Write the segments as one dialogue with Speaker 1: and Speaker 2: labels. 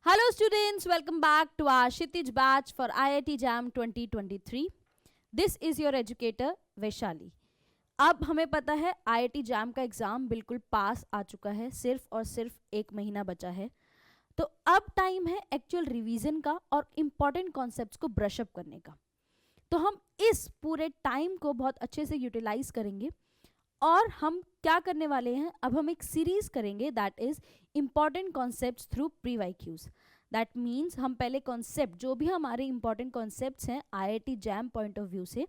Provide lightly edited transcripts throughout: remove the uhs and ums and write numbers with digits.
Speaker 1: Hello students, welcome back to our Kshitij batch for IIT JAM 2023. This is your educator Vaishali. अब हमें पता है IIT JAM का exam बिल्कुल पास आ चुका है, सिर्फ और सिर्फ 1 महीना बचा है. तो अब टाइम है एक्चुअल रिवीजन का और इम्पॉर्टेंट कॉन्सेप्ट्स को ब्रशअप करने का. तो हम इस पूरे टाइम को बहुत अच्छे से यूटिलाइज करेंगे और हम क्या करने वाले हैं, अब हम एक सीरीज करेंगे that is important concepts through PYQs. That means हम पहले कॉन्सेप्ट जो भी हमारे इंपॉर्टेंट कॉन्सेप्ट्स हैं IIT JAM point of view से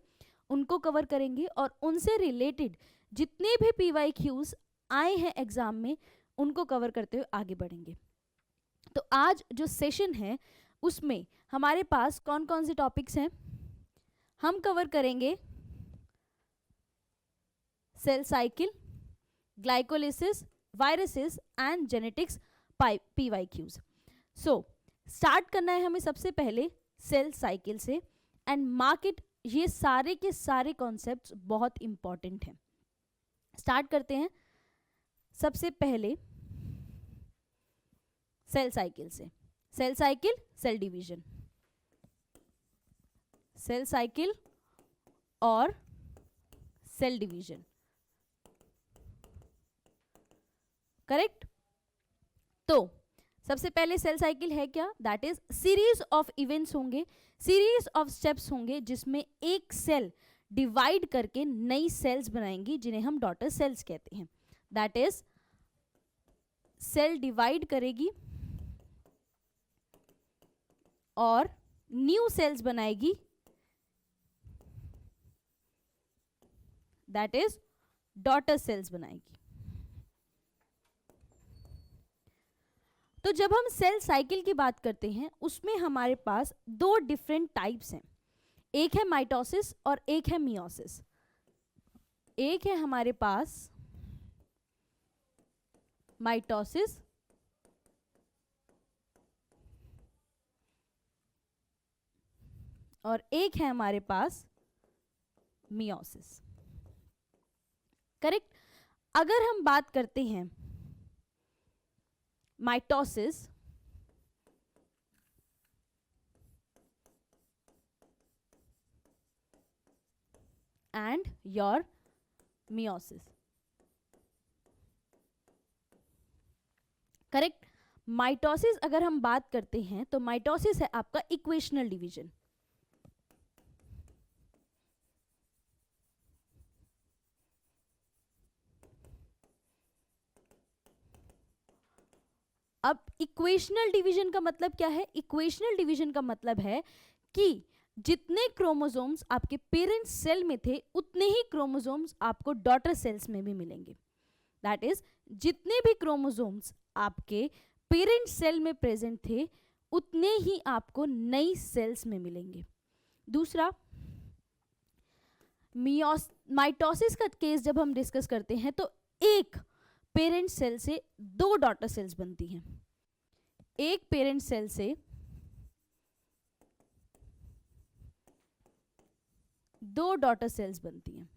Speaker 1: उनको कवर करेंगे और उनसे रिलेटेड जितने भी PYQs आए हैं एग्जाम में उनको कवर करते हुए आगे बढ़ेंगे. तो आज जो सेशन है उसमें हमारे पास कौन कौन से टॉपिक्स हैं. हम कवर करेंगे cell cycle, glycolysis, viruses and genetics PYQs. So start करना है हमें सबसे पहले सेल साइकिल से एंड मार्क इट. ये सारे के सारे कॉन्सेप्ट्स बहुत इंपॉर्टेंट हैं. स्टार्ट करते हैं सबसे पहले सेल साइकिल से. Cell cycle, cell division, cell cycle और सेल डिवीजन. करेक्ट. तो सबसे पहले सेल साइकिल है क्या? That is series of events होंगे, सीरीज ऑफ स्टेप्स होंगे जिसमें एक सेल डिवाइड करके नई सेल्स बनाएंगी जिन्हें हम डॉटर सेल्स कहते हैं. दैट इज सेल डिवाइड करेगी और न्यू सेल्स बनाएगी. दैट इज डॉटर सेल्स बनाएगी. तो जब हम सेल साइकिल की बात करते हैं उसमें हमारे पास दो डिफरेंट टाइप्स हैं. एक है माइटोसिस और एक है मियोसिस. एक है हमारे पास माइटोसिस और एक है हमारे पास मियोसिस. करेक्ट. अगर हम बात करते हैं mitosis and your meiosis. Correct. Mitosis अगर हम बात करते हैं तो माइटोसिस है आपका इक्वेशनल डिवीजन. अब इक्वेशनल डिवीजन का मतलब क्या है? इक्वेशनल डिवीजन का मतलब है कि जितने क्रोमोसोम्स आपके पेरेंट सेल में थे उतने ही क्रोमोसोम्स आपको डॉटर सेल्स में भी मिलेंगे. दैट इज जितने भी क्रोमोसोम्स आपके पेरेंट सेल में प्रेजेंट थे उतने ही आपको नई सेल्स में मिलेंगे. दूसरा, माइटोसिस का केस जब हम डिस्कस करते हैं तो एक पेरेंट सेल से दो डॉटर सेल्स बनती हैं. एक पेरेंट सेल से दो डॉटर सेल्स बनती हैं.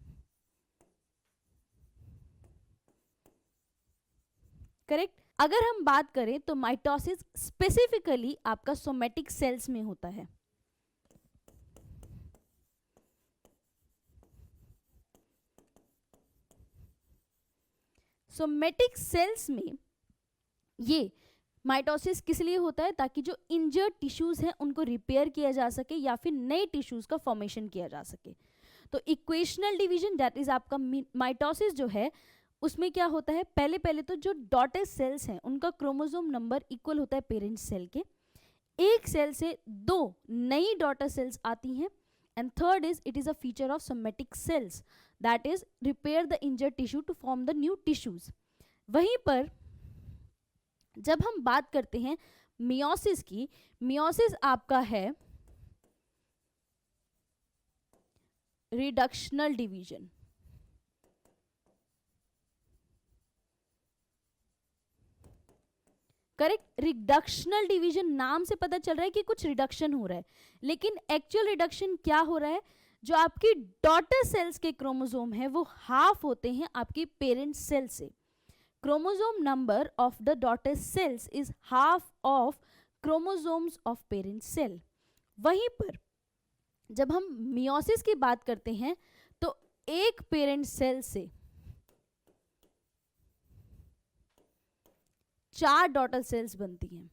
Speaker 1: करेक्ट. अगर हम बात करें तो माइटोसिस स्पेसिफिकली आपका सोमेटिक सेल्स में होता है. सोमेटिक सेल्स में ये माइटोसिस किस लिए होता है? ताकि जो इंजर्ड टिश्यूज हैं उनको रिपेयर किया जा सके या फिर नए टिश्यूज का फॉर्मेशन किया जा सके. तो इक्वेशनल डिवीजन दैट इज आपका माइटोसिस जो है उसमें क्या होता है? पहले तो जो डॉटर सेल्स हैं उनका क्रोमोसोम नंबर इक्वल होता है पेरेंट सेल के. एक सेल से दो नई डॉटर सेल्स आती हैं. And third is it is a feature of somatic cells that is repair the injured tissue to form the new tissues. वहीं पर जब हम बात करते हैं मियोसिस की, मियोसिस आपका है reductional division. Correct. Reductional division नाम से पता चल रहा है कि कुछ रिडक्शन हो रहा है, लेकिन एक्चुअल रिडक्शन क्या हो रहा है? जो आपकी डॉटर सेल्स के क्रोमोसोम है वो हाफ होते हैं आपकी पेरेंट सेल से. chromosome number of the daughter cells is half of chromosomes of parent cell. वहीं पर जब हम मियोसिस की बात करते हैं तो एक पेरेंट सेल से 4 डॉटर सेल्स बनती हैं।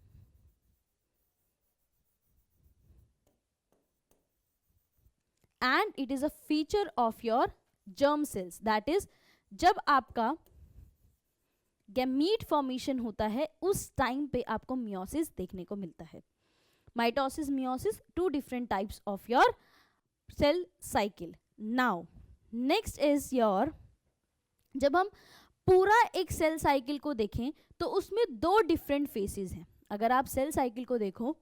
Speaker 1: And it is a feature of your germ cells, that is जब आपका गैमीट फॉर्मेशन होता है उस टाइम पे आपको मियोसिस देखने को मिलता है। Mitosis, meiosis, 2 different types of your cell cycle. Now next is your, जब हम पूरा एक सेल साइकिल को देखें तो उसमें 2 डिफरेंट फेसेस हैं। अगर आप सेल साइकिल को देखो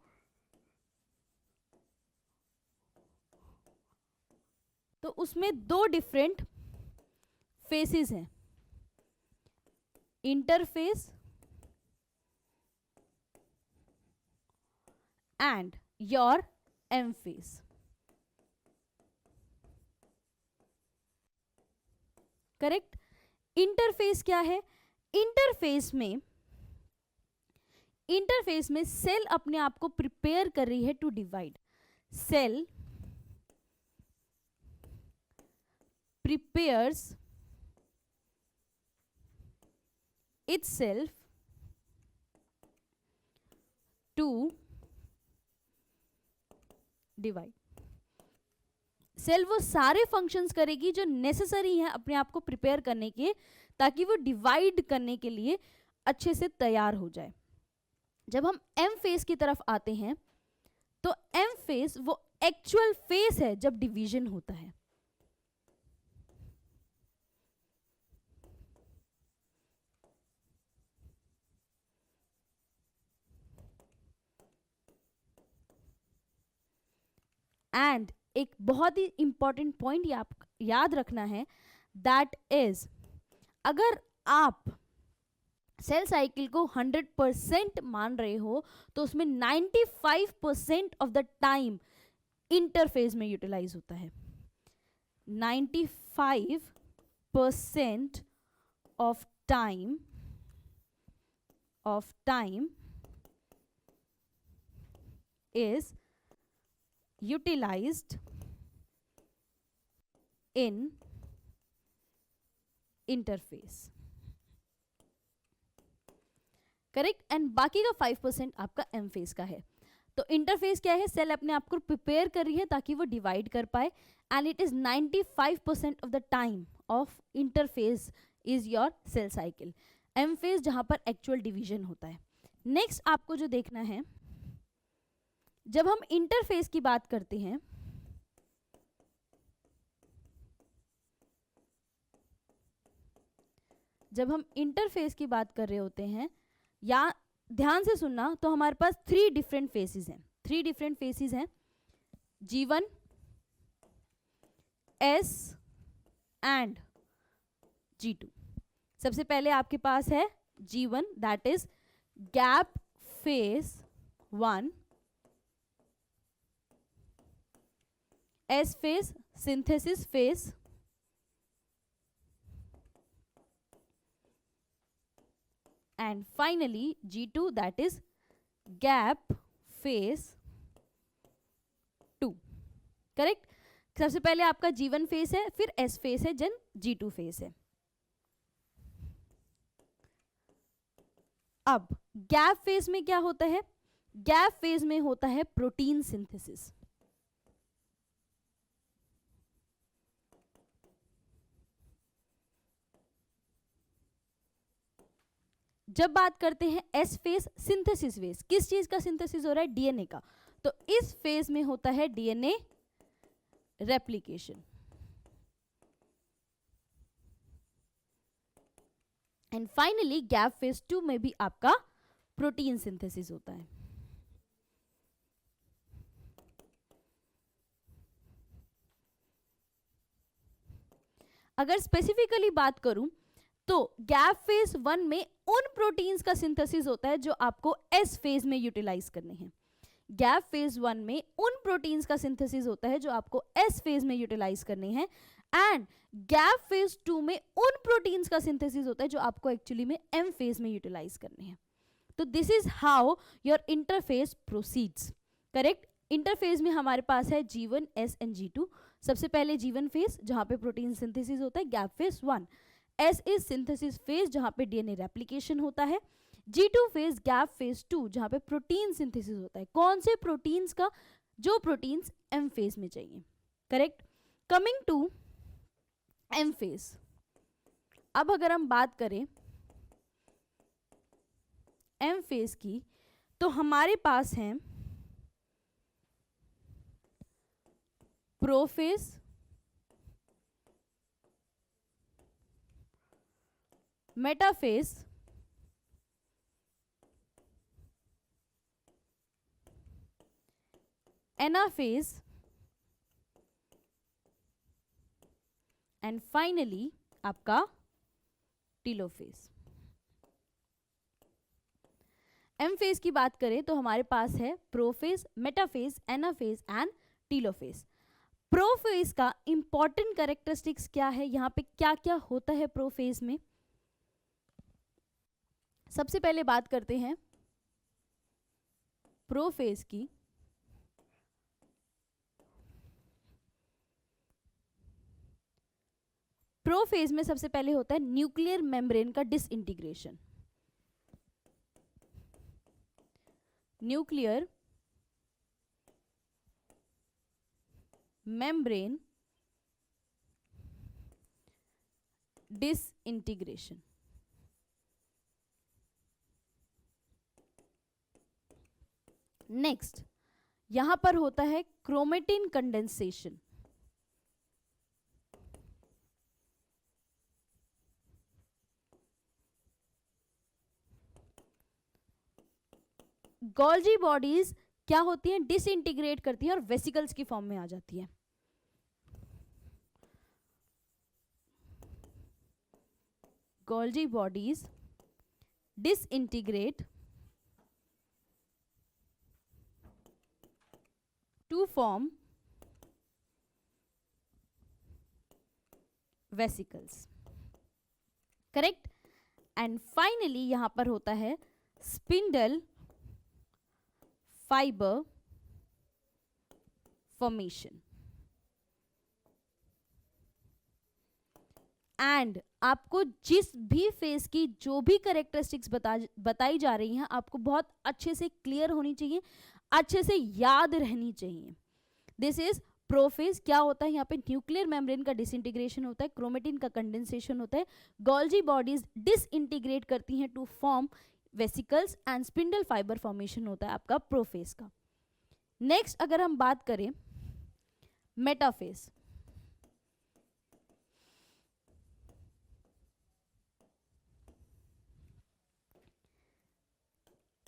Speaker 1: तो उसमें 2 डिफरेंट फेसेस हैं, interphase and your M phase. Correct. Interphase क्या है? इंटरफेस में सेल अपने आप को प्रिपेयर कर रही है to divide. Cell prepares itself to divide। Cell वो सारे फंक्शंस करेगी जो नेसेसरी हैं अपने आप को प्रिपेयर करने के, ताकि वो डिवाइड करने के लिए अच्छे से तैयार हो जाए। जब हम एम फेज की तरफ आते हैं तो एम फेज वो एक्चुअल फेज है जब डिवीजन होता है। एंड एक बहुत ही इंपॉर्टेंट पॉइंट याद रखना है, दैट इज अगर आप सेल साइकिल को 100% मान रहे हो तो उसमें 95% ऑफ द टाइम इंटरफेज में यूटिलाइज होता है। 95% of time is utilized in interface। Correct. And बाकी का 5% आपका एम फेज का है। तो इंटरफेस क्या है? सेल अपने आप को प्रिपेयर कर रही है ताकि वो डिवाइड कर पाए, and it is 95% of the time of interphase is your cell cycle. M phase जहां पर एक्चुअल डिवीजन होता है। नेक्स्ट आपको जो देखना है, जब हम इंटरफेस की बात करते हैं कर रहे होते हैं, या ध्यान से सुनना, तो हमारे पास 3 डिफरेंट फेसेस हैं। G1, S and G2। सबसे पहले आपके पास है G1, that is gap phase 1, S phase synthesis phase, and finally G2, that is gap phase 2। Correct. सबसे पहले आपका G1 फेस है, फिर S फेस है, देन G2 फेस है। अब गैप फेज में क्या होता है? गैप फेज में होता है प्रोटीन सिंथेसिस। जब बात करते हैं एस फेज, सिंथेसिस फेज, किस चीज का सिंथेसिस हो रहा है? डीएनए का। तो इस फेज में होता है DNA replication. And finally gap phase 2 में भी आपका प्रोटीन सिंथेसिस होता है। अगर स्पेसिफिकली बात करूं तो गैप फेज 1 में उन प्रोटीन्स का सिंथेसिस होता है जो आपको एस फेज में यूटिलाइज करने हैं। गैप फेज 1 में उन प्रोटीन्स का सिंथेसिस होता है जो आपको एस फेज में यूटिलाइज करने हैं, एंड गैप फेज 2 में उन प्रोटीन्स का सिंथेसिस होता है जो आपको एक्चुअली में एम फेज में यूटिलाइज करने हैं। तो this is how your interface proceeds. Correct. Interphase में हमारे पास है G1 S एंड G2। सबसे पहले G1 फेज जहां पे प्रोटीन सिंथेसिस होता है, gap phase 1। S is synthesis phase जहां पे डीएनए रेप्लिकेशन होता है। G2 फेज गैप फेज 2 जहां पे प्रोटीन सिंथेसिस होता है। कौन से प्रोटीन्स का? जो प्रोटीन्स M फेज में चाहिए। Correct. Coming to M phase, अब अगर हम बात करें M फेज की, तो हमारे पास है prophase, metaphase, anaphase and finally आपका टीलोफेज। एम फेज की बात करें तो हमारे पास है prophase, metaphase, anaphase and telophase. Prophase का इंपॉर्टेंट कैरेक्टरिस्टिक्स क्या है, यहाँ पे क्या क्या होता है प्रोफेज में? सबसे पहले बात करते हैं प्रोफेज की। प्रोफेज में सबसे पहले होता है न्यूक्लियर मेम्ब्रेन का disintegration. Nuclear membrane disintegration. Next यहां पर होता है क्रोमेटिन कंडेंसेशन। गोल्जी बॉडीज क्या होती हैं? डिसइंटीग्रेट करती हैं और वेसिकल्स की फॉर्म में आ जाती है। Golgi bodies disintegrate to form vesicles. Correct. And finally यहां पर होता है स्पिंडल फाइबर फॉर्मेशन। एंड आपको जिस भी फेज की जो भी कैरेक्टरिस्टिक्स बताई जा रही हैं, आपको बहुत अच्छे से क्लियर होनी चाहिए, अच्छे से याद रहनी चाहिए। This is prophase. क्या होता है यहाँ पे? न्यूक्लियर मेम्ब्रेन का डिसइंटीग्रेशन होता है, क्रोमेटिन का कंडेंसेशन होता है, गोल्जी बॉडीज डिसइंटीग्रेट करती हैं to form vesicles and spindle fibre formation होता है आपका प्रोफेज का। नेक्स्ट अगर हम बात करें मेटाफेज,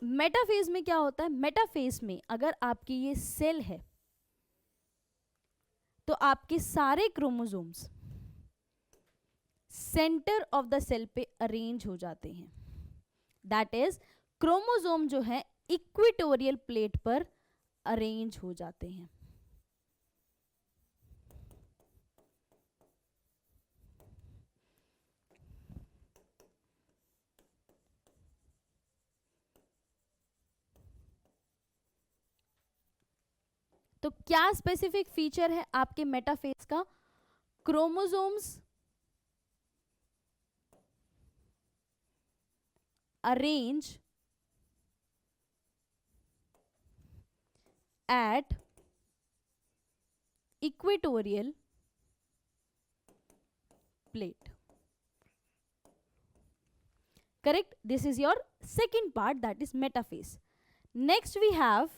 Speaker 1: मेटाफेज में क्या होता है? मेटाफेज में अगर आपकी ये सेल है तो आपके सारे chromosomes centre of the cell पे अरेंज हो जाते हैं। दैट इज क्रोमोसोम जो है इक्वेटोरियल प्लेट पर अरेंज हो जाते हैं। तो क्या स्पेसिफिक फीचर है आपके मेटाफेज का? Chromosomes arrange at equatorial plate. Correct. This is your second part, that is metaphase. Next we have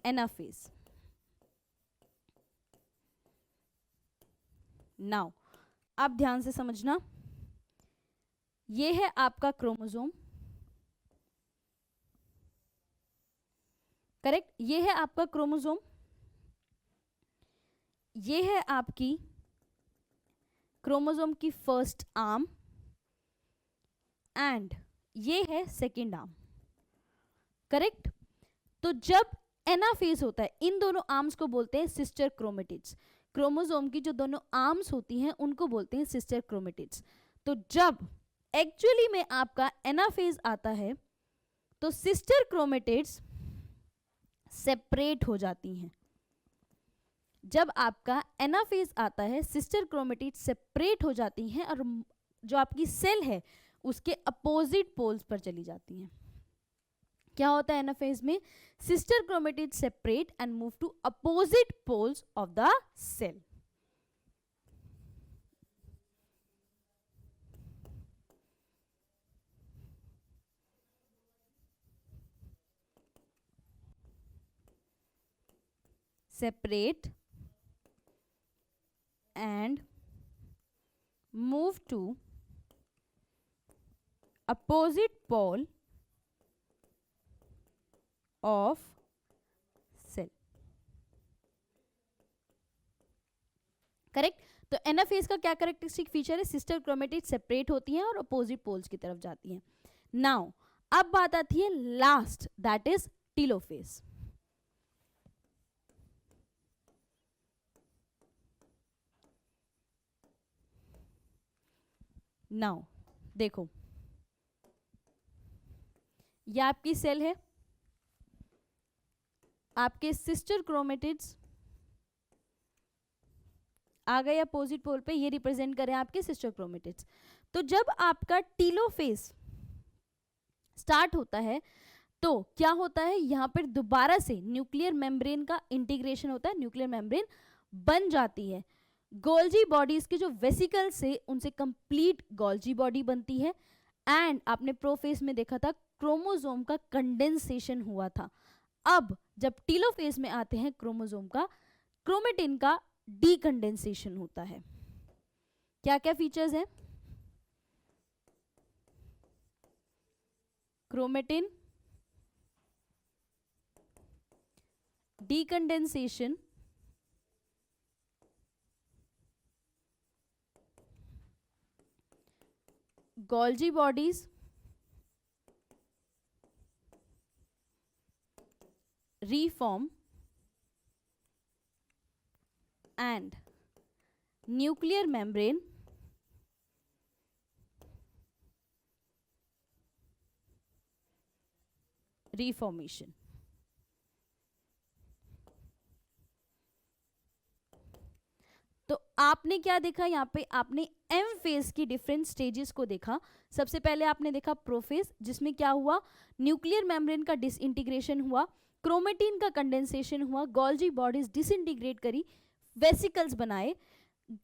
Speaker 1: anaphase. Now आप ध्यान से समझना, ये है आपका क्रोमोसोम। करेक्ट। ये है आपका क्रोमोसोम, ये है आपकी क्रोमोसोम की फर्स्ट आर्म एंड ये है सेकेंड आर्म। करेक्ट। तो जब एनाफेज होता है, इन दोनों आर्म्स को बोलते हैं सिस्टर क्रोमेटिड्स। क्रोमोसोम की जो दोनों आर्म्स होती हैं उनको बोलते हैं सिस्टर क्रोमेटिड्स। तो जब एक्चुअली में आपका एनाफेज आता है तो सिस्टर क्रोमेटिड्स सेपरेट हो जाती हैं। जब आपका एनाफेज आता है, सिस्टर क्रोमेटिड्स सेपरेट हो जाती हैं और जो आपकी सेल है उसके अपोजिट पोल्स पर चली जाती हैं। क्या होता है एनाफेज में? Sister chromatids separate and move to opposite poles of the cell. separate and move to opposite pole of cell। Correct. तो एनाफेज का क्या कैरेक्टरिस्टिक फीचर है? सिस्टर क्रोमेटिड सेपरेट होती हैं और अपोजिट पोल्स की तरफ जाती हैं। नाउ अब बात आती है last, that is telophase. Now देखो, यह आपकी सेल है, आपके सिस्टर क्रोमेटिड्स आ गए अपोजिट पोल पे, ये रिप्रेजेंट करें आपके सिस्टर क्रोमेटिड्स। तो जब आपका टीलोफेज स्टार्ट होता है तो क्या होता है, यहां पर दोबारा से न्यूक्लियर मेम्ब्रेन का इंटीग्रेशन होता है, न्यूक्लियर मेम्ब्रेन बन जाती है। गोल्जी बॉडीज के जो वेसिकल्स से उनसे कंप्लीट गोल्जी बॉडी बनती है। एंड आपने प्रोफेज में देखा था क्रोमोसोम का कंडेंसेशन हुआ था। अब जब टीलोफेज में आते हैं क्रोमोसोम का, क्रोमेटिन का डीकंडेंसेशन होता है। क्या क्या फीचर्स हैं? Chromatin डीकंडेंसेशन, Golgi bodies reform and nuclear membrane reformation। तो आपने क्या देखा यहाँ पे? आपने एम फेज की डिफरेंट स्टेजेस को देखा। सबसे पहले आपने देखा प्रोफेज, जिसमें क्या हुआ, न्यूक्लियर मेम्ब्रेन का डिसइंटीग्रेशन हुआ, क्रोमेटिन का कंडेंसेशन हुआ, गोल्जी बॉडीज डिसइंटीग्रेट करी, वेसिकल्स बनाए,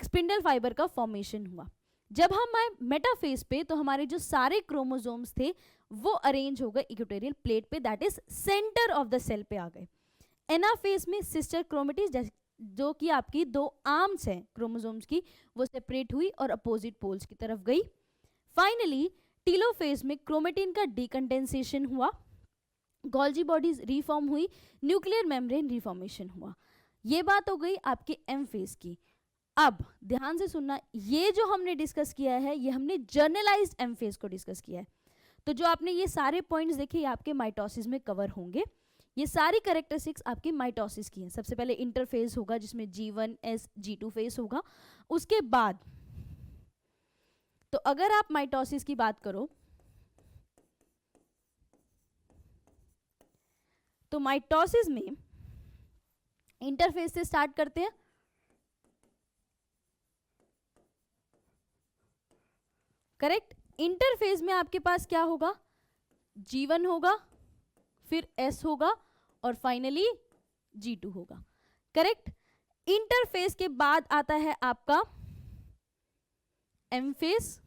Speaker 1: स्पिंडल फाइबर का फॉर्मेशन हुआ। जब हम आए मेटाफेज पे तो हमारे जो सारे क्रोमोसोम्स थे वो अरेंज हो गए इक्वेटोरियल प्लेट पे, that is centre of the cell पे आ गए। एनाफेज में सिस्टर क्रोमेटिड्स जो कि आपकी दो आर्म्स हैं क्रोमोसोम्स की, वो सेपरेट हुई और अपोजिट पोल्स की तरफ गई। फाइनली टीलोफेज में क्रोमेटिन का डीकंडेंसेशन हुआ, गोल्जी बॉडीज रिफॉर्म हुई, न्यूक्लियर मेम्ब्रेन रिफॉर्मेशन हुआ। ये बात हो गई आपके एम फेज की। अब ध्यान से सुनना, ये जो हमने डिस्कस किया है ये हमने जर्नलाइज्ड एम फेज को डिस्कस किया है। तो जो आपने ये सारे पॉइंट्स देखे ये आपके माइटोसिस में कवर होंगे। ये सारी कैरेक्टरिस्टिक्स आपकी माइटोसिस की हैं। सबसे पहले इंटरफेज होगा जिसमें G1 S G2 फेज होगा। उसके बाद तो अगर आप माइटोसिस की बात करो तो माइटोसिस में इंटरफेज से स्टार्ट करते हैं। करेक्ट। इंटरफेज में आपके पास क्या होगा, G1 होगा, फिर S होगा और फाइनली G2 होगा। करेक्ट। इंटरफेज के बाद आता है आपका M phase,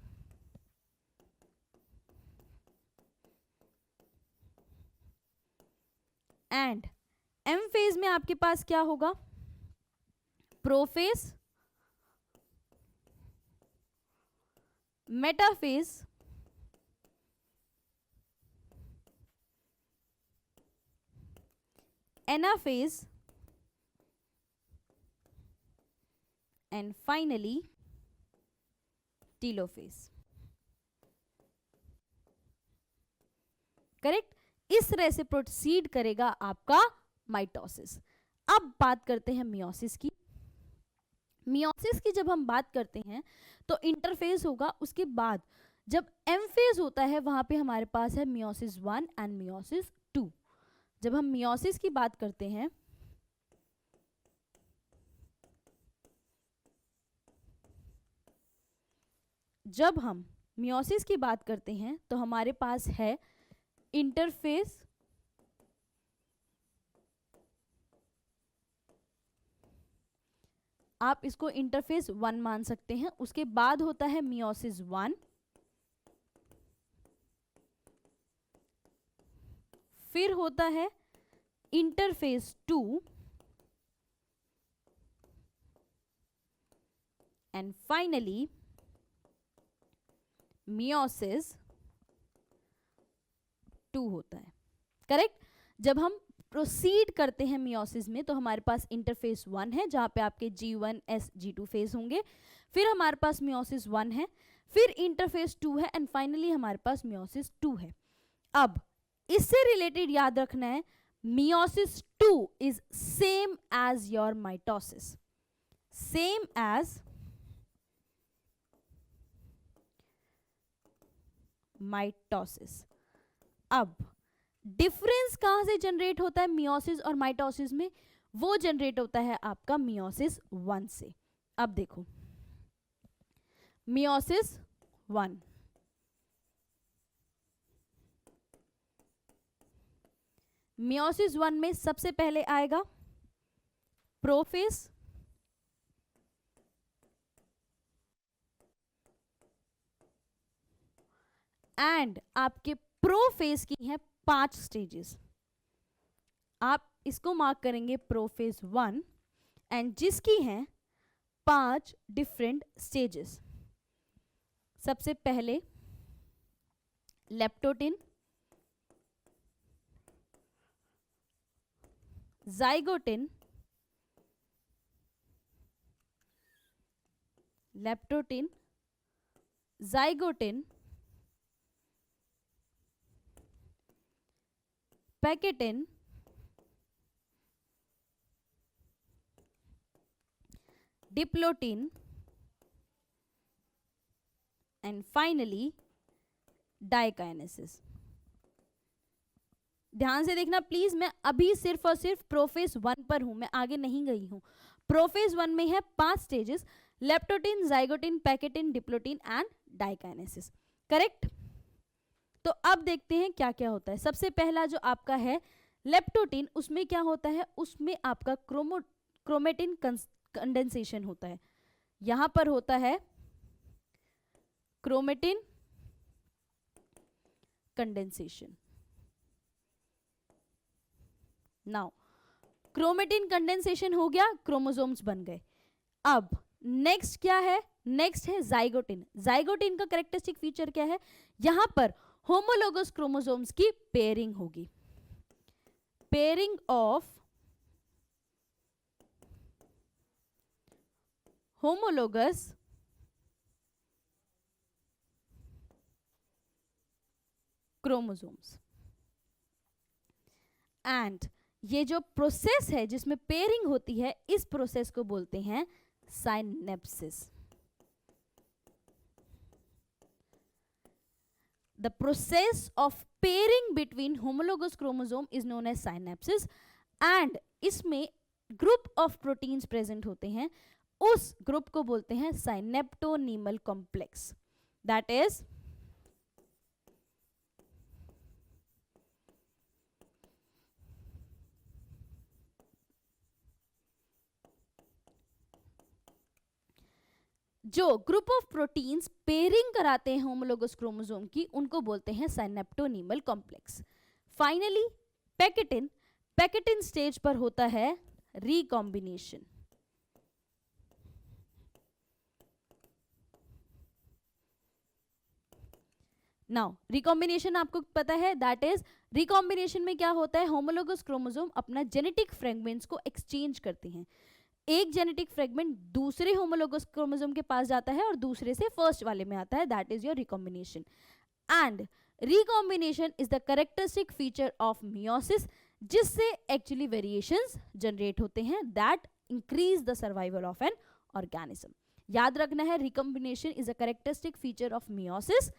Speaker 1: and M phase में आपके पास क्या होगा, prophase, metaphase, anaphase and finally telophase. Correct. इस तरह से प्रोसीड करेगा आपका माइटोसिस। अब बात करते हैं मियोसिस की। मियोसिस की जब हम बात करते हैं तो इंटरफेज होगा, उसके बाद जब एम फेज होता है वहां पे हमारे पास है मियोसिस 1 एंड मियोसिस 2। जब हम मियोसिस की बात करते हैं, जब हम मियोसिस की बात करते हैं तो हमारे पास है इंटरफेस, आप इसको इंटरफेस 1 मान सकते हैं। उसके बाद होता है मियोसिस 1, फिर होता है इंटरफेस 2 एंड फाइनली मियोसिस 2 होता है। करेक्ट। जब हम प्रोसीड करते हैं मियोसिस में तो हमारे पास इंटरफेस 1 है जहां पे आपके G1 S G2 फेज होंगे, फिर हमारे पास मियोसिस 1 है, फिर इंटरफेस 2 है एंड फाइनली हमारे पास मियोसिस 2 है। अब इससे रिलेटेड याद रखना है, meiosis 2 is same as your mitosis, same as mitosis. अब डिफरेंस कहां से जनरेट होता है मियोसिस और माइटोसिस में? वो जनरेट होता है आपका मियोसिस 1 से। अब देखो मियोसिस 1, मियोसिस 1 में सबसे पहले आएगा प्रोफेज, एंड आपके प्रोफेज की है 5 स्टेजेस। आप इसको मार्क करेंगे प्रोफेज 1 एंड जिसकी हैं 5 डिफरेंट स्टेजेस। सबसे पहले leptotene, zygotene, leptotene, zygotene, pachytene, diplotene and finally diakinesis. ध्यान से देखना प्लीज, मैं अभी सिर्फ और सिर्फ प्रोफेज 1 पर हूं, मैं आगे नहीं गई हूं। प्रोफेज 1 में है 5 stages, leptotene, zygotene, pachytene, diplotene and diakinesis. Correct. तो अब देखते हैं क्या क्या होता है। सबसे पहला जो आपका है लेप्टोटिन, उसमें क्या होता है, उसमें आपका क्रोमेटिन कंडेंसेशन होता है। यहां पर होता है chromatin condensation. Now chromatin condensation हो गया, क्रोमोसोम्स बन गए। अब नेक्स्ट क्या है? नेक्स्ट है जाइगोटिन। जाइगोटिन का कैरेक्टरिस्टिक फीचर क्या है? यहां पर होमोलोगस क्रोमोसोम्स की पेयरिंग होगी, pairing of homologous chromosomes. And ये जो प्रोसेस है जिसमें पेयरिंग होती है, इस प्रोसेस को बोलते हैं synapsis. The process of pairing between homologous chromosome is known as synapses and इसमें ग्रुप ऑफ प्रोटीन्स प्रेजेंट होते हैं, उस ग्रुप को बोलते हैं साइनेप्टोनीमल कॉम्प्लेक्स। दैट इज जो ग्रुप ऑफ प्रोटीन्स पेयरिंग कराते हैं होमोलोगस क्रोमोसोम की, उनको बोलते हैं synaptonemal complex. Finally pachytene, pachytene stage पर होता है रिकॉम्बिनेशन। नाउ रिकॉम्बिनेशन आपको पता है, दैट इज रिकॉम्बिनेशन में क्या होता है, होमोलोगस क्रोमोसोम अपना जेनेटिक फ्रेगमेंट्स को एक्सचेंज करते हैं। एक जेनेटिक फ्रेगमेंट दूसरे होमोलोगस क्रोमोसोम के पास जाता है और दूसरे से फर्स्ट वाले में आता है, that is your recombination. And recombination is the characteristic feature of meiosis, जिससे एक्चुअली वेरिएशंस जनरेट होते हैं that increase the survival of an organism. याद रखना है, recombination is a characteristic feature of meiosis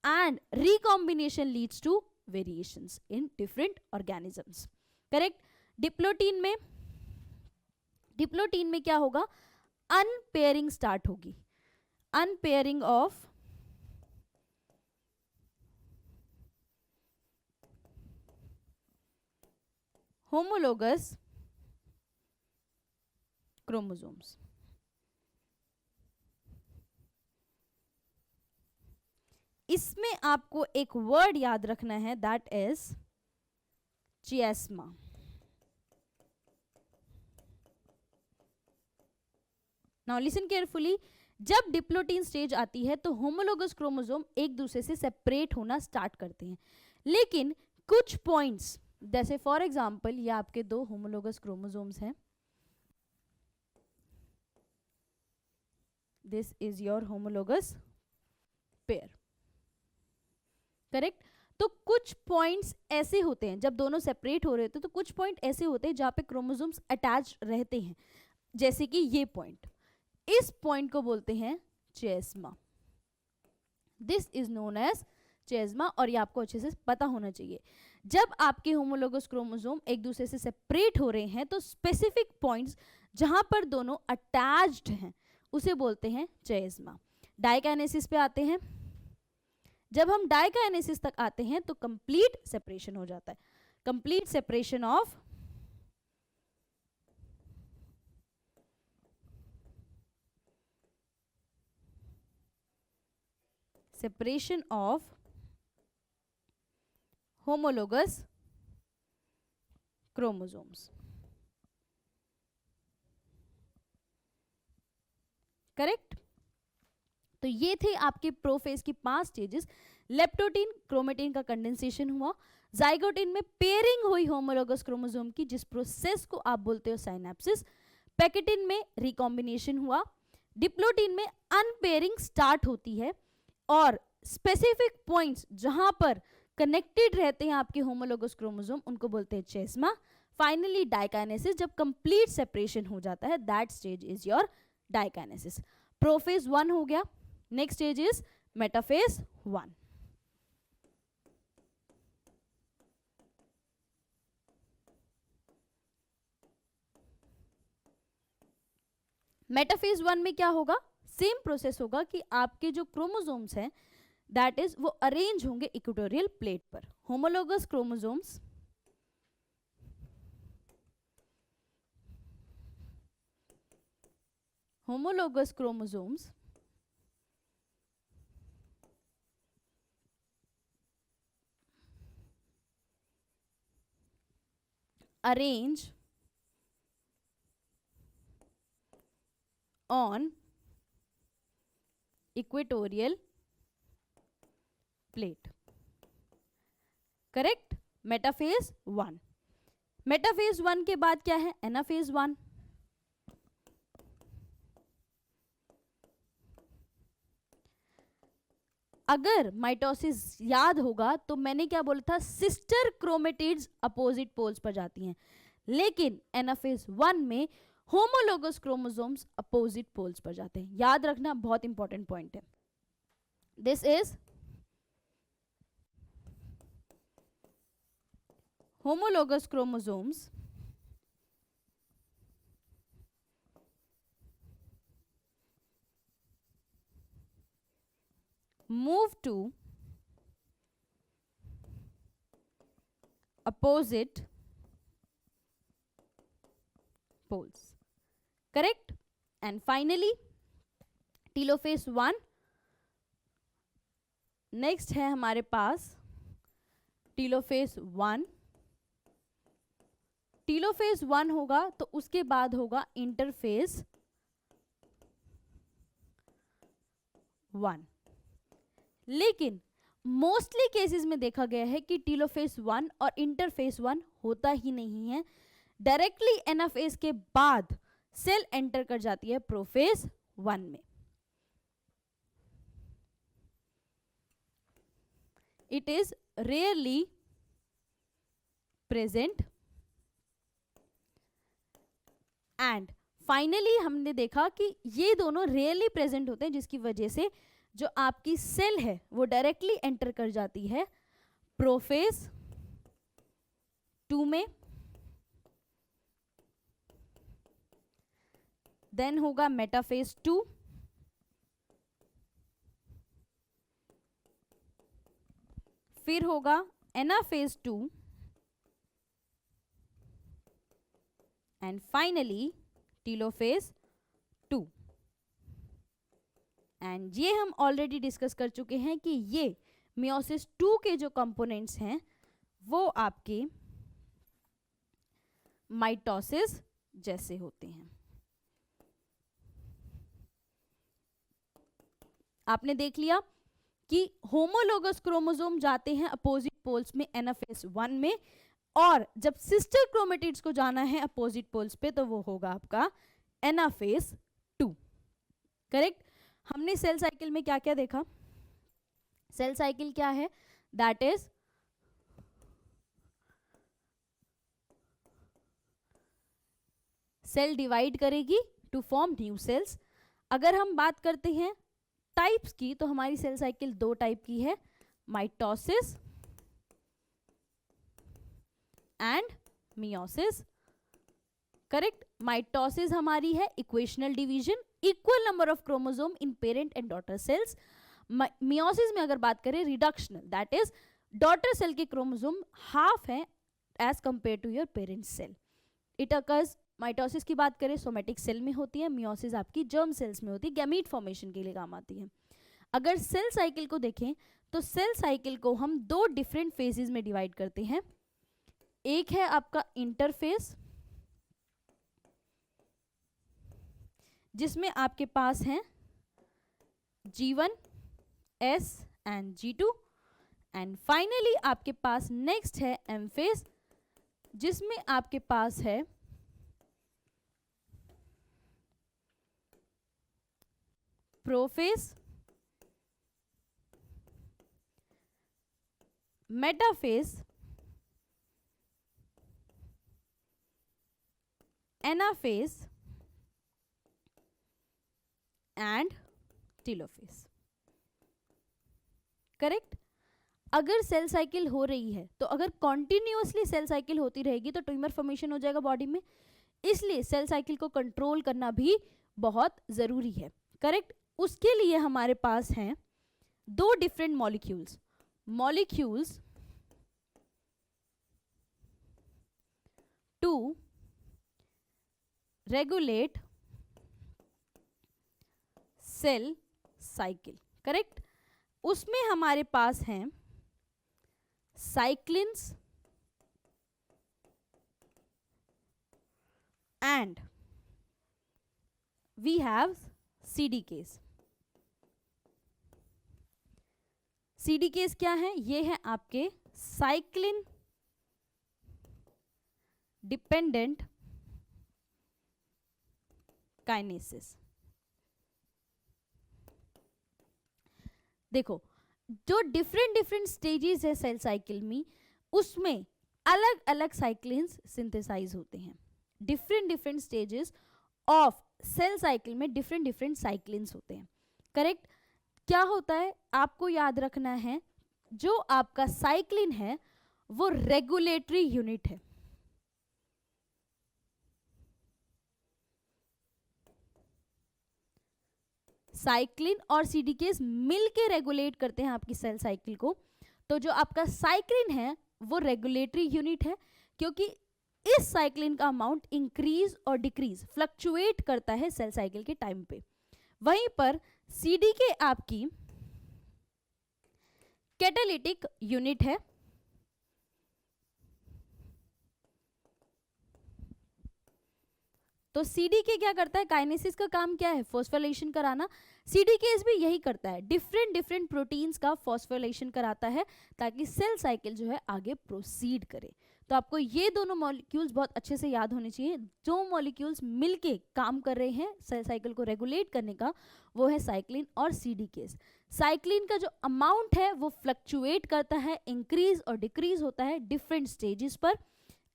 Speaker 1: and recombination leads to variations in different organisms. Correct. Diplotene में क्या होगा, अनपेयरिंग start होगी, अनपेयरिंग ऑफ होमोलोगस क्रोमोसोम्स। इसमें आपको एक वर्ड याद रखना है, that is chiasma. Now listen carefully, जब डिप्लोटीन स्टेज आती है तो होमोलोगस क्रोमोसोम एक दूसरे से सेपरेट होना स्टार्ट करते हैं, लेकिन कुछ पॉइंट्स, जैसे फॉर एग्जांपल ये आपके दो होमोलोगस क्रोमोसोम्स हैं, this is your homologous pair. Correct. तो कुछ पॉइंट्स ऐसे होते हैं जब दोनों सेपरेट हो रहे होते हैं, तो कुछ पॉइंट ऐसे होते हैं जहां पे क्रोमोसोम्स अटैच रहते हैं, जैसे कि ये पॉइंट, इस पॉइंट को बोलते हैं चिएस्मा। दिस इज नोन एज चिएस्मा, और ये आपको अच्छे से पता होना चाहिए। जब आपके होमोलोगस क्रोमोसोम एक दूसरे से सेपरेट हो रहे हैं तो स्पेसिफिक पॉइंट्स जहां पर दोनों अटैच्ड हैं उसे बोलते हैं चिएस्मा। डाइकाइनेसिस पे आते हैं। जब हम डाइकाइनेसिस तक आते हैं तो कंप्लीट सेपरेशन हो जाता है, complete separation of homologous chromosomes. Correct. तो ये थे आपके प्रोफेज की 5 स्टेजेस। लेप्टोटीन, क्रोमेटिन का कंडेंसेशन हुआ। जाइगोटिन में पेयरिंग हुई होमोलोगस क्रोमोसोम की, जिस प्रोसेस को आप बोलते हो साइनेप्सिस। पैकेटिन में रिकॉम्बिनेशन हुआ। डिप्लोटीन में अनपेयरिंग स्टार्ट होती है, और स्पेसिफिक पॉइंट्स जहां पर कनेक्टेड रहते हैं आपके होमोलोगस क्रोमोसोम उनको बोलते हैं चिएस्मा। फाइनली डाइकाइनेसिस, जब कंप्लीट सेपरेशन हो जाता है, that stage is your diakinesis. Prophase 1 हो गया। Next stage is metaphase 1। Metaphase 1 में क्या होगा, सेम प्रोसेस होगा कि आपके जो क्रोमोसोम्स हैं दैट इज वो अरेंज होंगे इक्वेटोरियल प्लेट पर। Homologous chromosomes arrange on equatorial plate. Correct. Metaphase 1। Metaphase 1 के बाद क्या है, एनाफेज 1। अगर माइटोसिस याद होगा तो मैंने क्या बोला था, सिस्टर क्रोमेटिड्स अपोजिट पोल्स पर जाती हैं, लेकिन एनाफेज 1 में होमोलोगस क्रोमोसोम्स अपोजिट पोल्स पर जाते हैं। याद रखना, बहुत इंपॉर्टेंट पॉइंट है। This is homologous chromosomes move to opposite poles. Correct? And finally telophase 1. Next है हमारे पास टीलोफेज 1। टीलोफेज 1 होगा तो उसके बाद होगा इंटरफेज 1। लेकिन मोस्टली केसेस में देखा गया है कि टीलोफेज 1 और इंटरफेज 1 होता ही नहीं है। डायरेक्टली एनाफेज के बाद सेल एंटर कर जाती है प्रोफेज 1 में। It is rarely present and finally हमने देखा कि ये दोनों रेयरली प्रेजेंट होते हैं, जिसकी वजह से जो आपकी सेल है वो डायरेक्टली एंटर कर जाती है प्रोफेज 2 में, देन होगा मेटाफेज 2, फिर होगा anaphase 2 and finally telophase 2। And ये हम ऑलरेडी डिस्कस कर चुके हैं कि ये मियोसिस 2 के जो कंपोनेंट्स हैं वो आपके माइटोसिस जैसे होते हैं। आपने देख लिया कि होमोलोगस क्रोमोसोम जाते हैं अपोजिट पोल्स में एनाफेज 1 में, और जब सिस्टर क्रोमेटिड्स को जाना है अपोजिट पोल्स पे तो वो होगा आपका एनाफेज 2। करेक्ट। हमने सेल साइकिल में क्या क्या देखा? सेल साइकिल क्या है? दैट इज सेल डिवाइड करेगी टू फॉर्म न्यू सेल्स। अगर हम बात करते हैं टाइप्स की तो हमारी सेल साइकिल 2 टाइप की है, mitosis and meiosis. Correct. Mitosis हमारी है equational division, equal number of chromosome in parent and daughter cells. Meiosis में अगर बात करें reductional, that is daughter cell के क्रोमोसोम हाफ है as compare to your parent cell. It occurs, mitosis की बात करें सोमेटिक सेल में होती है, मियोसिस आपकी जर्म सेल्स में होती है, गैमीट फॉर्मेशन के लिए काम आती है। अगर सेल साइकिल को देखें तो सेल साइकिल को हम 2 डिफरेंट फेजेस में डिवाइड करते हैं। एक है आपका इंटरफेज, जिसमें आपके पास हैं G1, S and G2, and finally आपके पास नेक्स्ट है एम फेज, जिसमें आपके पास है prophase, metaphase, anaphase and telophase. Correct. अगर सेल साइकिल हो रही है तो अगर कॉन्टिन्यूअसली सेल साइकिल होती रहेगी तो ट्यूमर फॉर्मेशन हो जाएगा बॉडी में, इसलिए सेल साइकिल को कंट्रोल करना भी बहुत जरूरी है। करेक्ट। उसके लिए हमारे पास हैं 2 different molecules to regulate cell cycle. Correct. उसमें हमारे पास हैं cyclins and we have CDKs. CDKs क्या है? ये है आपके साइक्लिन डिपेंडेंट काइनेसिस। देखो, जो डिफरेंट स्टेजेस है सेल साइकिल में, उसमें अलग अलग साइक्लिन्स सिंथेसाइज होते हैं। Different stages of cell cycle में डिफरेंट साइक्लिन्स होते हैं। करेक्ट। क्या होता है आपको याद रखना है, जो आपका साइक्लिन है वो रेगुलेटरी यूनिट है। साइक्लिन और सीडीकेस मिलके रेगुलेट करते हैं आपकी सेल साइकिल को। तो जो आपका साइक्लिन है वो रेगुलेटरी यूनिट है, क्योंकि इस साइक्लिन का अमाउंट इंक्रीज और डिक्रीज फ्लक्चुएट करता है सेल साइकिल के टाइम पे। वहीं पर सीडीके आपकी कैटालिटिक यूनिट है। तो सीडीके क्या करता है? काइनेसिस का काम क्या है? फॉस्फोराइलेशन कराना। सीडीकेस भी यही करता है, डिफरेंट प्रोटीन्स का फॉस्फोराइलेशन कराता है ताकि सेल साइकिल जो है आगे प्रोसीड करे। तो आपको ये दोनों मॉलिक्यूल्स बहुत अच्छे से याद होने चाहिए। जो मॉलिक्यूल्स मिलके काम कर रहे हैं सेल साइकिल को रेगुलेट करने का, वो है साइक्लिन और सीडीकेस। साइक्लिन का जो अमाउंट है वो फ्लक्चुएट करता है, इंक्रीज और डिक्रीज होता है डिफरेंट स्टेजेस पर,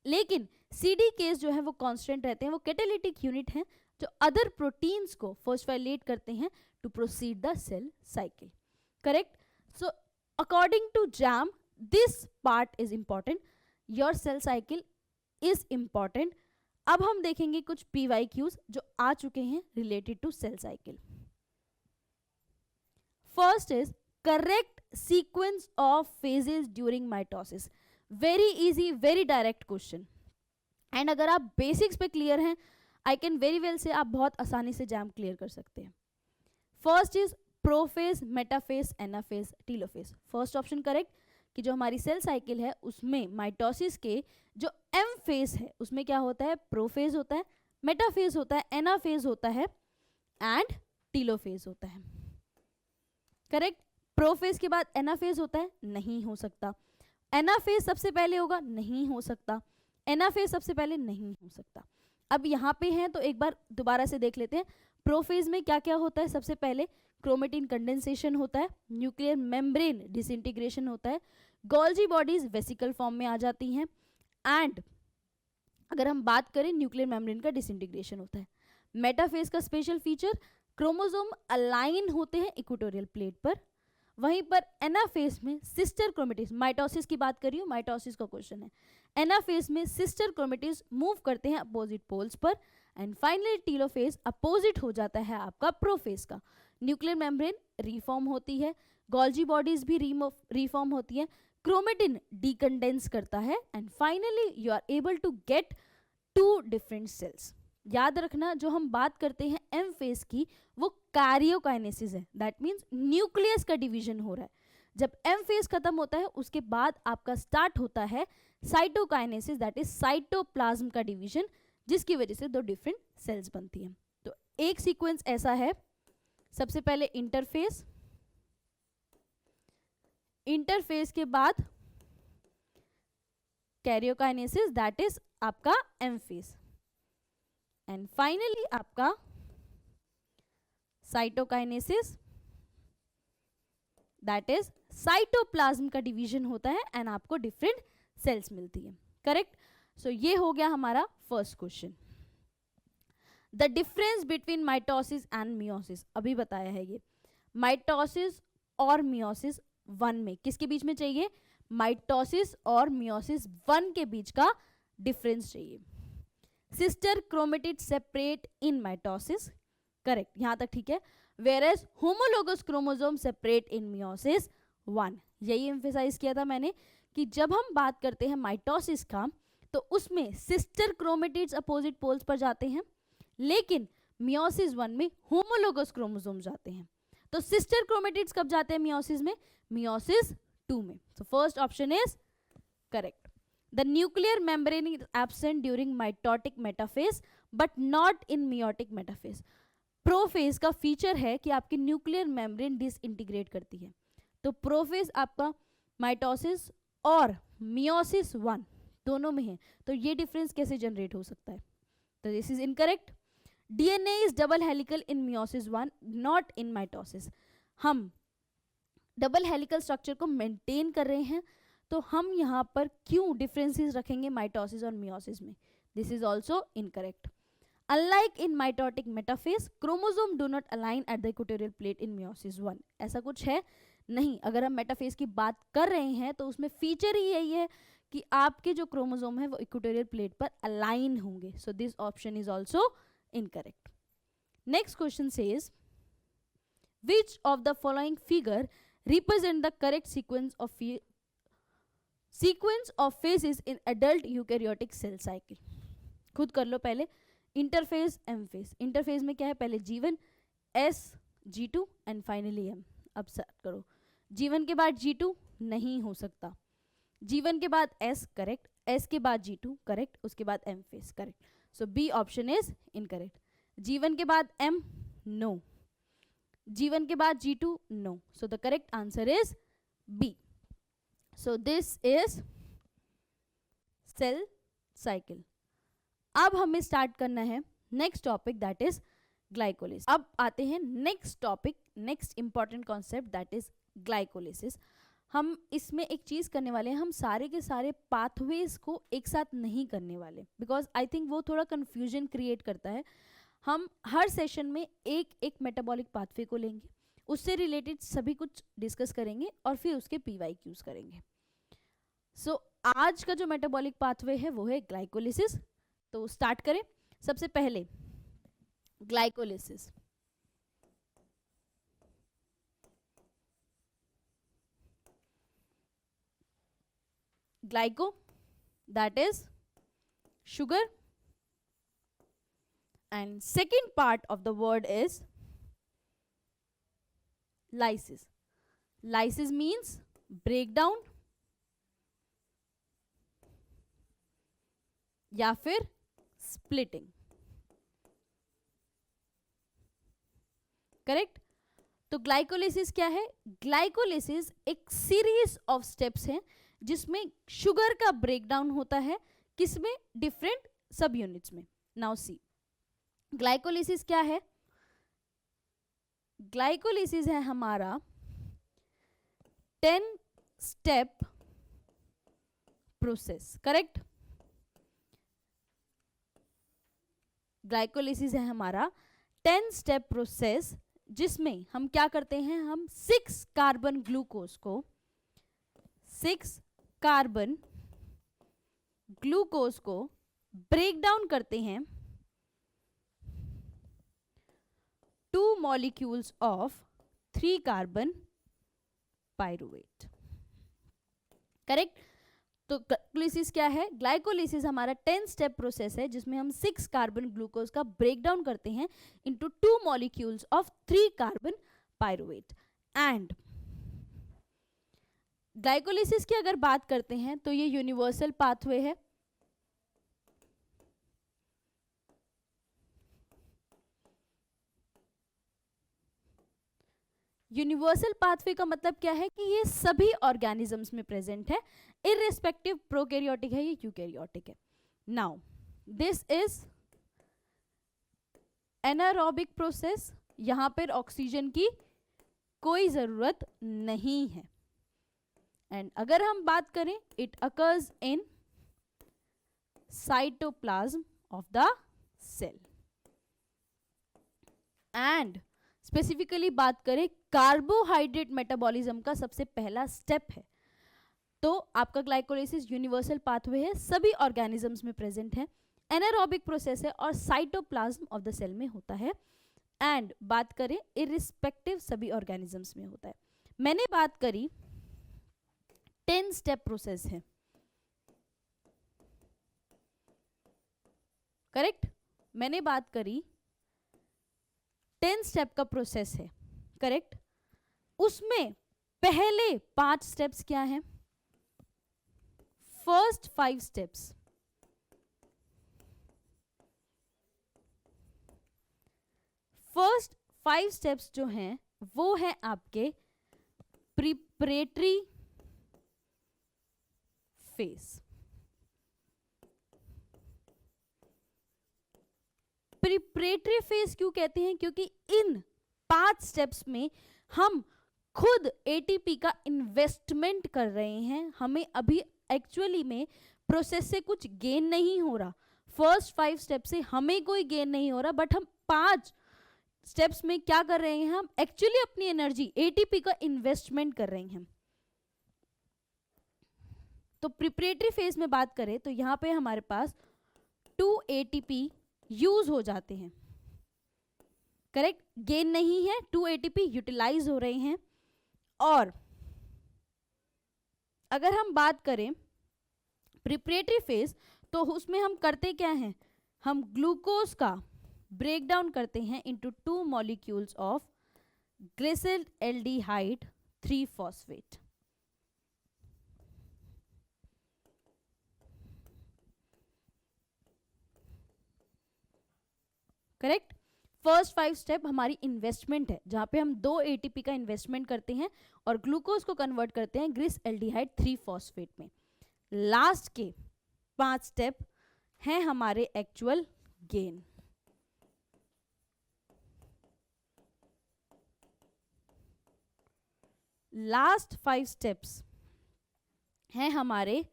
Speaker 1: लेकिन सीडीकेस जो है वो कांस्टेंट रहते हैं। वो कैटालिटिक यूनिट है, जो अदर प्रोटीन्स को फॉस्फोराइलेट करते हैं to proceed the cell cycle. Correct. So according to JAM this part is important. Your cell cycle is important. अब हम देखेंगे कुछ PYQs जो आ चुके हैं related to cell cycle. First is correct sequence of phases during mitosis. Very easy, very direct question. And अगर आप बेसिक्स पे क्लियर हैं, आई कैन वेरी वेल से आप बहुत आसानी से जैम क्लियर कर सकते हैं. First is prophase, metaphase, anaphase, telophase. First option correct कि जो हमारी सेल साइकिल है उसमें माइटोसिस के जो एम फेज है उसमें क्या होता है, प्रोफेज होता है, मेटाफेज होता है, एनाफेज होता है एंड टीलोफेज होता है. करेक्ट. प्रोफेज के बाद एनाफेज होता है, नहीं हो सकता. एनाफेज सबसे पहले होगा, नहीं हो सकता. एनाफेज सबसे पहले नहीं हो सकता. अब यहाँ पे हैं तो एक बार दोबारा से देख लेते हैं. प्रोफेज में क्या क्या होता है, सबसे पहले क्रोमेटिन कंडेंसेशन होता है, न्यूक्लियर मेम्ब्रेन डिसइंटीग्रेशन होता है, गोल्जी बॉडीज वेसिकल फॉर्म में आ जाती हैं एंड अगर हम बात करें न्यूक्लियर मेम्ब्रेन का डिसइंटीग्रेशन होता है. मेटाफेज का स्पेशल फीचर क्रोमोसोम अलाइन होते हैं इक्वेटोरियल प्लेट पर. वहीं पर एनाफेज में सिस्टर क्रोमेटिड्स, माइटोसिस की बात करी हूँ, माइटोसिस का क्वेश्चन है. एनाफेज में सिस्टर क्रोमेटिड्स मूव करते हैं अपोजिट पोल्स पर एंड फाइनली टीलोफेज अपोजिट हो जाता है आपका प्रोफेज का. न्यूक्लियर मेम्ब्रेन रिफॉर्म होती है, गोल्जी बॉडीज भी रिफॉर्म होती है, क्रोमेटिन डीकंडेंस करता है and finally you are able to get 2 different cells. याद रखना जो हम बात करते हैं एम फेज की वो कैरियोकाइनेसिस है. दैट मीन्स न्यूक्लियस का डिवीजन हो रहा है. जब एम फेज खत्म होता है उसके बाद आपका स्टार्ट होता है साइटोकाइनेसिस, दैट इज साइटोप्लाज्म का डिवीजन, जिसकी वजह से 2 डिफरेंट सेल्स बनती हैं. तो एक सीक्वेंस ऐसा है, सबसे पहले इंटरफेस, इंटरफेस के बाद कैरियोकाइनेसिस दैट इज आपका एम फेज एंड फाइनली आपका साइटोकाइनेसिस दैट इज साइटोप्लाज्म का डिवीजन होता है एंड आपको डिफरेंट सेल्स मिलती है. करेक्ट. सो ये हो गया हमारा first question. The difference between mitosis and meiosis अभी बताया है. ये माइटोसिस और मियोसिस 1 में किसके बीच में चाहिए, माइटोसिस और मियोसिस 1 के बीच का डिफरेंस चाहिए. Sister chromatid separate in mitosis. Correct, यहां तक ठीक है. Whereas homologous chromosome separate in meiosis 1. यही एम्फेसाइज किया था मैंने कि जब हम बात करते हैं माइटोसिस का तो उसमें सिस्टर क्रोमेटिड्स अपोजिट पोल्स पर जाते हैं, लेकिन मियोसिस 1 में होमोलोगस क्रोमोसोम जाते हैं. तो सिस्टर क्रोमेटिड्स कब जाते हैं मियोसिस में, मियोसिस 2 में. So first option is correct. The nuclear membrane is absent during mitotic metaphase but not in meiotic metaphase. Prophase का फीचर है कि आपकी न्यूक्लियर मेम्ब्रेन डिसइंटीग्रेट करती है. तो प्रोफेज आपका माइटोसिस और मियोसिस 1 दोनों में है, तो ये डिफरेंस कैसे जनरेट हो सकता है. तो this is incorrect. DNA is double helical in meiosis 1 not in mitosis. हम डबल हेलिकल स्ट्रक्चर को मेंटेन कर रहे हैं, तो हम यहाँ पर क्यों डिफरेंसेस रखेंगे माइटोसिस और मियोसिस में. This is also incorrect. Unlike in mitotic metaphase chromosome do not align at the equatorial plate in meiosis 1. ऐसा कुछ है नहीं. अगर हम मेटाफेज की बात कर रहे हैं तो उसमें फीचर ही यही है कि आपके जो क्रोमोसोम है वो इक्वेटोरियल प्लेट पर अलाइन होंगे. So this option is also incorrect. Next question says which of the following figure represent the correct sequence of phases in adult eukaryotic cell cycle. खुद कर लो पहले. Interphase, M phase. इंटरफेज में क्या है, पहले G1, S, G2 and finally M. अब start करो. G1 के बाद G2 नहीं हो सकता. G1 के बाद S करेक्ट, S के बाद G2 करेक्ट, उसके बाद M phase correct. So B option is incorrect. G1 के बाद M नो, G1 के बाद G2 no. So the correct answer is B. So this is cell cycle. अब हमें स्टार्ट करना है next topic that is glycolysis. अब आते हैं next topic, next important concept that is glycolysis. हम इसमें एक चीज करने वाले हैं, हम सारे के सारे पाथवेज को एक साथ नहीं करने वाले बिकॉज आई थिंक वो थोड़ा कंफ्यूजन क्रिएट करता है. हम हर सेशन में एक एक मेटाबॉलिक पाथवे को लेंगे, उससे रिलेटेड सभी कुछ डिस्कस करेंगे और फिर उसके PYQs करेंगे। सो आज का जो मेटाबॉलिक पाथवे है वो है ग्लाइकोलिसिस। तो स्टार्ट करें। सबसे पहले glycolysis. Glyco, that is sugar, and second part of the word is lysis. Lysis means breakdown या फिर splitting, करेक्ट। तो ग्लाइकोलिसिस क्या है? ग्लाइकोलिसिस एक सीरीज ऑफ स्टेप्स हैं जिसमें शुगर का ब्रेकडाउन होता है, किसमें? डिफरेंट सब यूनिट्स में। नाउ सी, ग्लाइकोलिसिस क्या है? ग्लाइकोलिसिस है हमारा 10 स्टेप प्रोसेस, करेक्ट। ग्लाइकोलिसिस है हमारा 10 स्टेप प्रोसेस जिसमें हम क्या करते हैं? हम 6 कार्बन ग्लूकोज को 6 कार्बन ग्लूकोज को ब्रेक डाउन करते हैं 2 molecules of 3 carbon pyruvate, correct. तो ग्लाइकोलिसिस क्या है? ग्लाइकोलिसिस हमारा 10 स्टेप प्रोसेस है जिसमें हम 6 कार्बन ग्लूकोज का ब्रेक डाउन करते हैं into 2 molecules of 3 carbon pyruvate. And glycolysis की अगर बात करते हैं तो ये यूनिवर्सल पाथवे है। यूनिवर्सल पाथवे का मतलब क्या है कि ये सभी ऑर्गेनिजम्स में प्रेजेंट है, इररिस्पेक्टिव प्रोकैरियोटिक है या यूकैरियोटिक है। Now this is anaerobic process, यहां पर ऑक्सीजन की कोई जरूरत नहीं है। एंड अगर हम बात करें, it occurs in cytoplasm of the cell. And specifically बात करें, कार्बोहाइड्रेट मेटाबॉलिज्म का सबसे पहला स्टेप है। तो आपका ग्लाइकोलिसिस यूनिवर्सल पाथवे है, सभी ऑर्गेनिजम्स में प्रेजेंट है, एनारोबिक प्रोसेस है और साइटोप्लाज्म ऑफ द सेल में होता है। एंड बात करें इररिस्पेक्टिव सभी ऑर्गेनिजम्स में होता है। मैंने बात करी 10 स्टेप प्रोसेस है, करेक्ट। मैंने बात करी 10 स्टेप का प्रोसेस है, करेक्ट। उसमें पहले 5 स्टेप्स क्या हैं? फर्स्ट 5 स्टेप्स, फर्स्ट 5 स्टेप्स जो हैं वो है आपके प्रिपरेटरी फेज। प्रिपरेटरी फेज क्यों कहते हैं? क्योंकि इन 5 स्टेप्स में हम खुद एटीपी का इन्वेस्टमेंट कर रहे हैं, हमें अभी एक्चुअली में प्रोसेस से कुछ गेन नहीं हो रहा। फर्स्ट 5 स्टेप से हमें कोई गेन नहीं हो रहा, बट हम 5 स्टेप्स में क्या कर रहे हैं? हम एक्चुअली अपनी एनर्जी एटीपी का इन्वेस्टमेंट कर रहे हैं। तो प्रिपरेटरी फेज में बात करें तो यहां पे हमारे पास 2 ATP यूज हो जाते हैं, करेक्ट। गेन नहीं है, 2 ATP यूटिलाइज हो रहे हैं। और अगर हम बात करें प्रिपरेटरी फेज तो उसमें हम करते क्या हैं? हम ग्लूकोज का ब्रेक डाउन करते हैं into 2 molecules of glyceraldehyde 3 phosphate, correct. First 5 step हमारी इन्वेस्टमेंट है, जहां पे हम 2 ATP का इन्वेस्टमेंट करते हैं और ग्लूकोज को कन्वर्ट करते हैं ग्लिसरल्डिहाइड 3 फॉस्फेट में। लास्ट के 5 स्टेप हैं हमारे एक्चुअल गेन। लास्ट 5 स्टेप्स हैं हमारे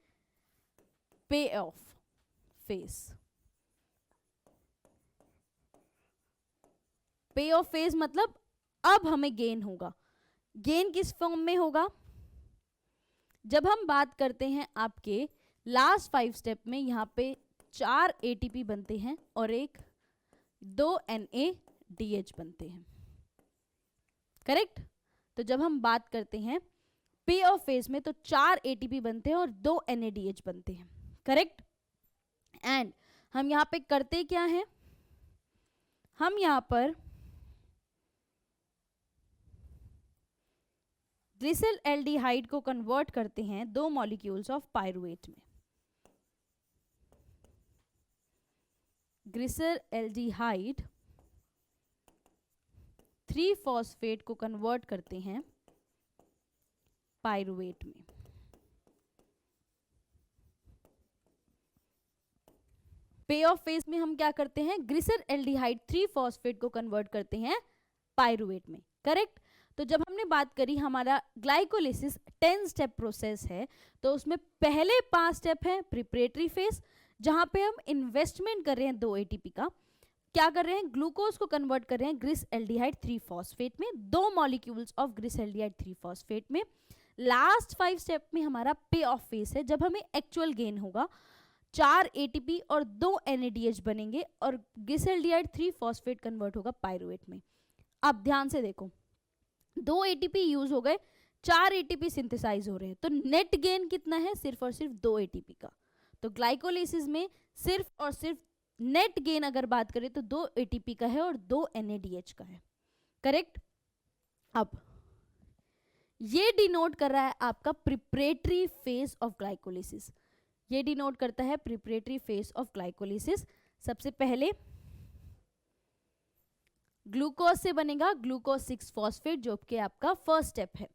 Speaker 1: पे ऑफ फेज। पे ऑफ फेज मतलब अब हमें गेन होगा। गेन किस फॉर्म में होगा? जब हम बात करते हैं आपके लास्ट 5 स्टेप में, यहाँ पे 4 ATP बनते हैं और 2 NADH बनते हैं, करेक्ट। तो जब हम बात करते हैं पे ऑफ फेज में तो 4 ATP बनते हैं और 2 NADH बनते हैं, करेक्ट। एंड हम यहाँ पे करते क्या हैं, हम यहाँ पर ग्लिसरल एल्डिहाइड को कन्वर्ट करते हैं 2 मॉलिक्यूल्स ऑफ पायरुवेट में। ग्लिसरल एल्डिहाइड 3 फॉस्फेट को कन्वर्ट करते हैं पायरुवेट में। पे ऑफ फेज में हम क्या करते हैं, ग्लिसरल एल्डिहाइड 3 फॉस्फेट को कन्वर्ट करते हैं पायरुवेट में, करेक्ट। तो जब हमने बात करी हमारा ग्लाइकोलिसिस 10 स्टेप प्रोसेस है, तो उसमें पहले 5 स्टेप है प्रिपरेटरी फेज, जहां पे हम इन्वेस्टमेंट कर रहे हैं 2 ATP का, क्या कर रहे हैं, ग्लूकोज को कन्वर्ट कर रहे हैं ग्लिस एल्डिहाइड 3 फॉस्फेट में, 2 मॉलिक्यूल्स ऑफ ग्लिस एल्डिहाइड 3 फॉस्फेट में। लास्ट 5 स्टेप में हमारा पे ऑफ फेज है, जब हमें एक्चुअल गेन होगा, 4 ATP और 2 NADH बनेंगे और ग्लिस एल्डिहाइड 3 फॉस्फेट कन्वर्ट होगा पायरुवेट में। अब ध्यान से देखो, 2 ATP यूज हो गए, 4 ATP सिंथेसाइज हो रहे हैं, तो नेट गेन कितना है, सिर्फ और सिर्फ 2 ATP का। तो ग्लाइकोलिसिस में सिर्फ और सिर्फ नेट गेन अगर बात करें तो 2 ATP का है और 2 NADH का है, करेक्ट। अब ये डिनोट कर रहा है आपका प्रिपरेटरी फेज ऑफ ग्लाइकोलिसिस, ये डिनोट करता है प्रिपरेटरी फेज ऑफ ग्लाइकोलिसिस। सबसे पहले ग्लूकोज से बनेगा ग्लूकोज 6 फॉस्फेट, जो कि आपका फर्स्ट स्टेप है।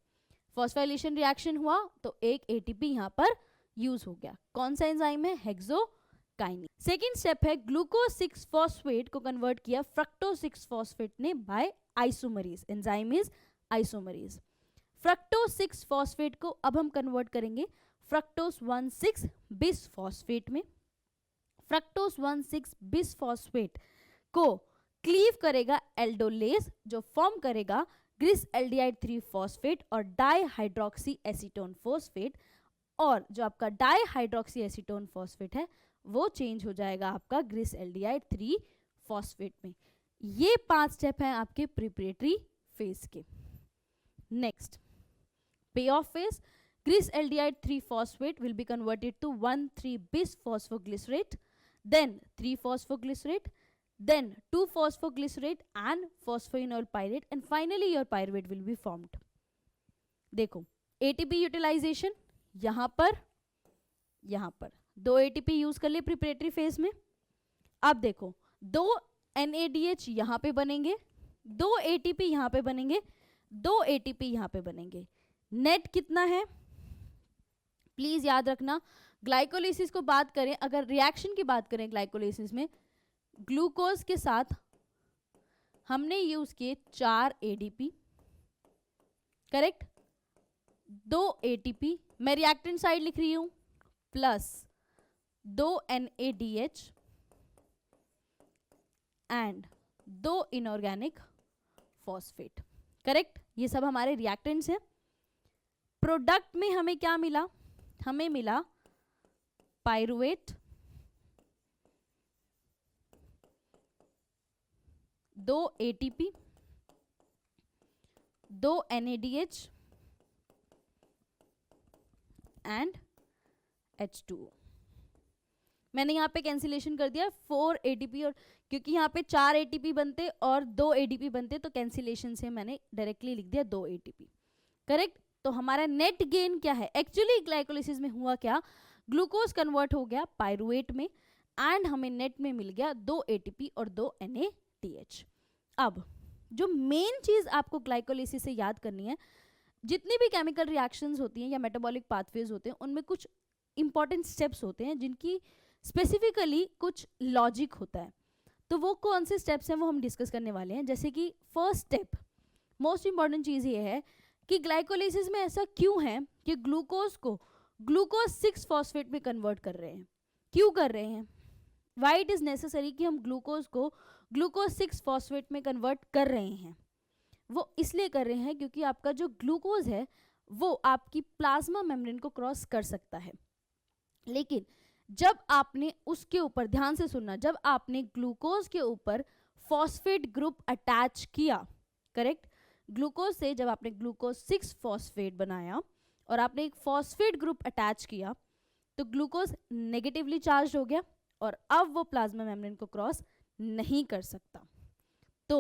Speaker 1: फॉस्फोराइलेशन रिएक्शन हुआ तो एक ATP यहाँ पर यूज हो गया। कौन सा एंजाइम है, हेक्सोकाइनेज। सेकेंड स्टेप है ग्लूकोज 6 फॉस्फेट को कन्वर्ट किया फ्रक्टोज 6 फॉस्फेट ने by isomerase, enzyme is isomerase. Fructose 6 phosphate को अब हम कन्वर्ट करेंगे फ्रक्टोज 1,6 बिस फॉस्फेट में। फ्रक्टोज 1,6 बिस फॉस्फेट को क्लीव करेगा एल्डोलेज, जो फॉर्म करेगा ग्लिस एल्डिहाइड 3 फॉस्फेट और डाईहाइड्रोक्सी एसीटोन फॉस्फेट, और जो आपका डाईहाइड्रोक्सी एसीटोन फॉस्फेट है वो चेंज हो जाएगा आपका ग्लिस एल्डिहाइड 3 फॉस्फेट में। ये 5 स्टेप हैं आपके प्रिपरेटरी फेज के। Next, pay off phase, glyceraldehyde 3 phosphate will be converted to 1,3-bis phosphoglycerate, then 3-phosphoglycerate, then 2-phosphoglycerate and phosphoenol pyrite, and finally your pyruvate will be formed. देखो ATP utilisation यहाँ पर 2 ATP use कर लिए preparatory phase में। अब देखो 2 NADH यहाँ पे बनेंगे, 2 ATP यहाँ पे बनेंगे, 2 ATP यहाँ पे बनेंगे। नेट कितना है, प्लीज याद रखना। ग्लाइकोलिसिस को बात करें, अगर रिएक्शन की बात करें ग्लाइकोलिसिस में, ग्लूकोज के साथ हमने यूज किए 4 ADP, करेक्ट, 2 ATP, मैं रिएक्टेंट साइड लिख रही हूं, plus 2 NADH and 2 inorganic phosphate, correct. ये सब हमारे रिएक्टेंट्स हैं। प्रोडक्ट में हमें क्या मिला, हमें मिला pyruvate, 2 ATP, 2 NADH and H2O। मैंने यहाँ पे कैंसिलेशन कर दिया 4 ATP, और क्योंकि यहाँ पे 4 ATP बनते और 2 ADP बनते तो कैंसिलेशन से मैंने डायरेक्टली लिख दिया 2 ATP, करेक्ट। तो हमारा नेट गेन क्या है, एक्चुअली ग्लाइकोलिसिस में हुआ क्या, ग्लूकोज कन्वर्ट हो गया पायरुवेट में एंड हमें नेट में मिल गया 2 ATP और 2 NADH। अब जो मेन चीज आपको ग्लाइकोलिसिस से याद करनी है, जितनी भी केमिकल रिएक्शंस होती हैं या मेटाबॉलिक पाथवेज होते हैं, उनमें कुछ इंपॉर्टेंट स्टेप्स होते हैं जिनकी स्पेसिफिकली कुछ लॉजिक होता है। तो वो कौन से स्टेप्स हैं वो हम डिस्कस करने वाले हैं। जैसे कि फर्स्ट स्टेप, मोस्ट इंपॉर्टेंट चीज ये है कि ग्लाइकोलिसिस में ऐसा क्यों है कि ग्लूकोज को ग्लूकोज 6 फॉस्फेट में कन्वर्ट कर रहे हैं, क्यों कर रहे हैं, वाई इट इज नेसेसरी कि हम ग्लूकोज को ग्लूकोज 6 फॉस्फेट में कन्वर्ट कर रहे हैं, वो इसलिए कर रहे हैं क्योंकि आपका जो ग्लूकोज है वो आपकी प्लाज्मा मेम्ब्रेन को क्रॉस कर सकता है। लेकिन जब आपने उसके ऊपर, ध्यान से सुनना, जब आपने ग्लूकोज के ऊपर फॉस्फेट ग्रुप अटैच किया, करेक्ट, ग्लूकोज से जब आपने ग्लूकोज 6 फॉस्फेट बनाया और आपने एक फॉस्फेट ग्रुप अटैच किया तो ग्लूकोज नेगेटिवली चार्ज हो गया और अब वो प्लाज्मा मेम्ब्रेन को क्रॉस नहीं कर सकता। तो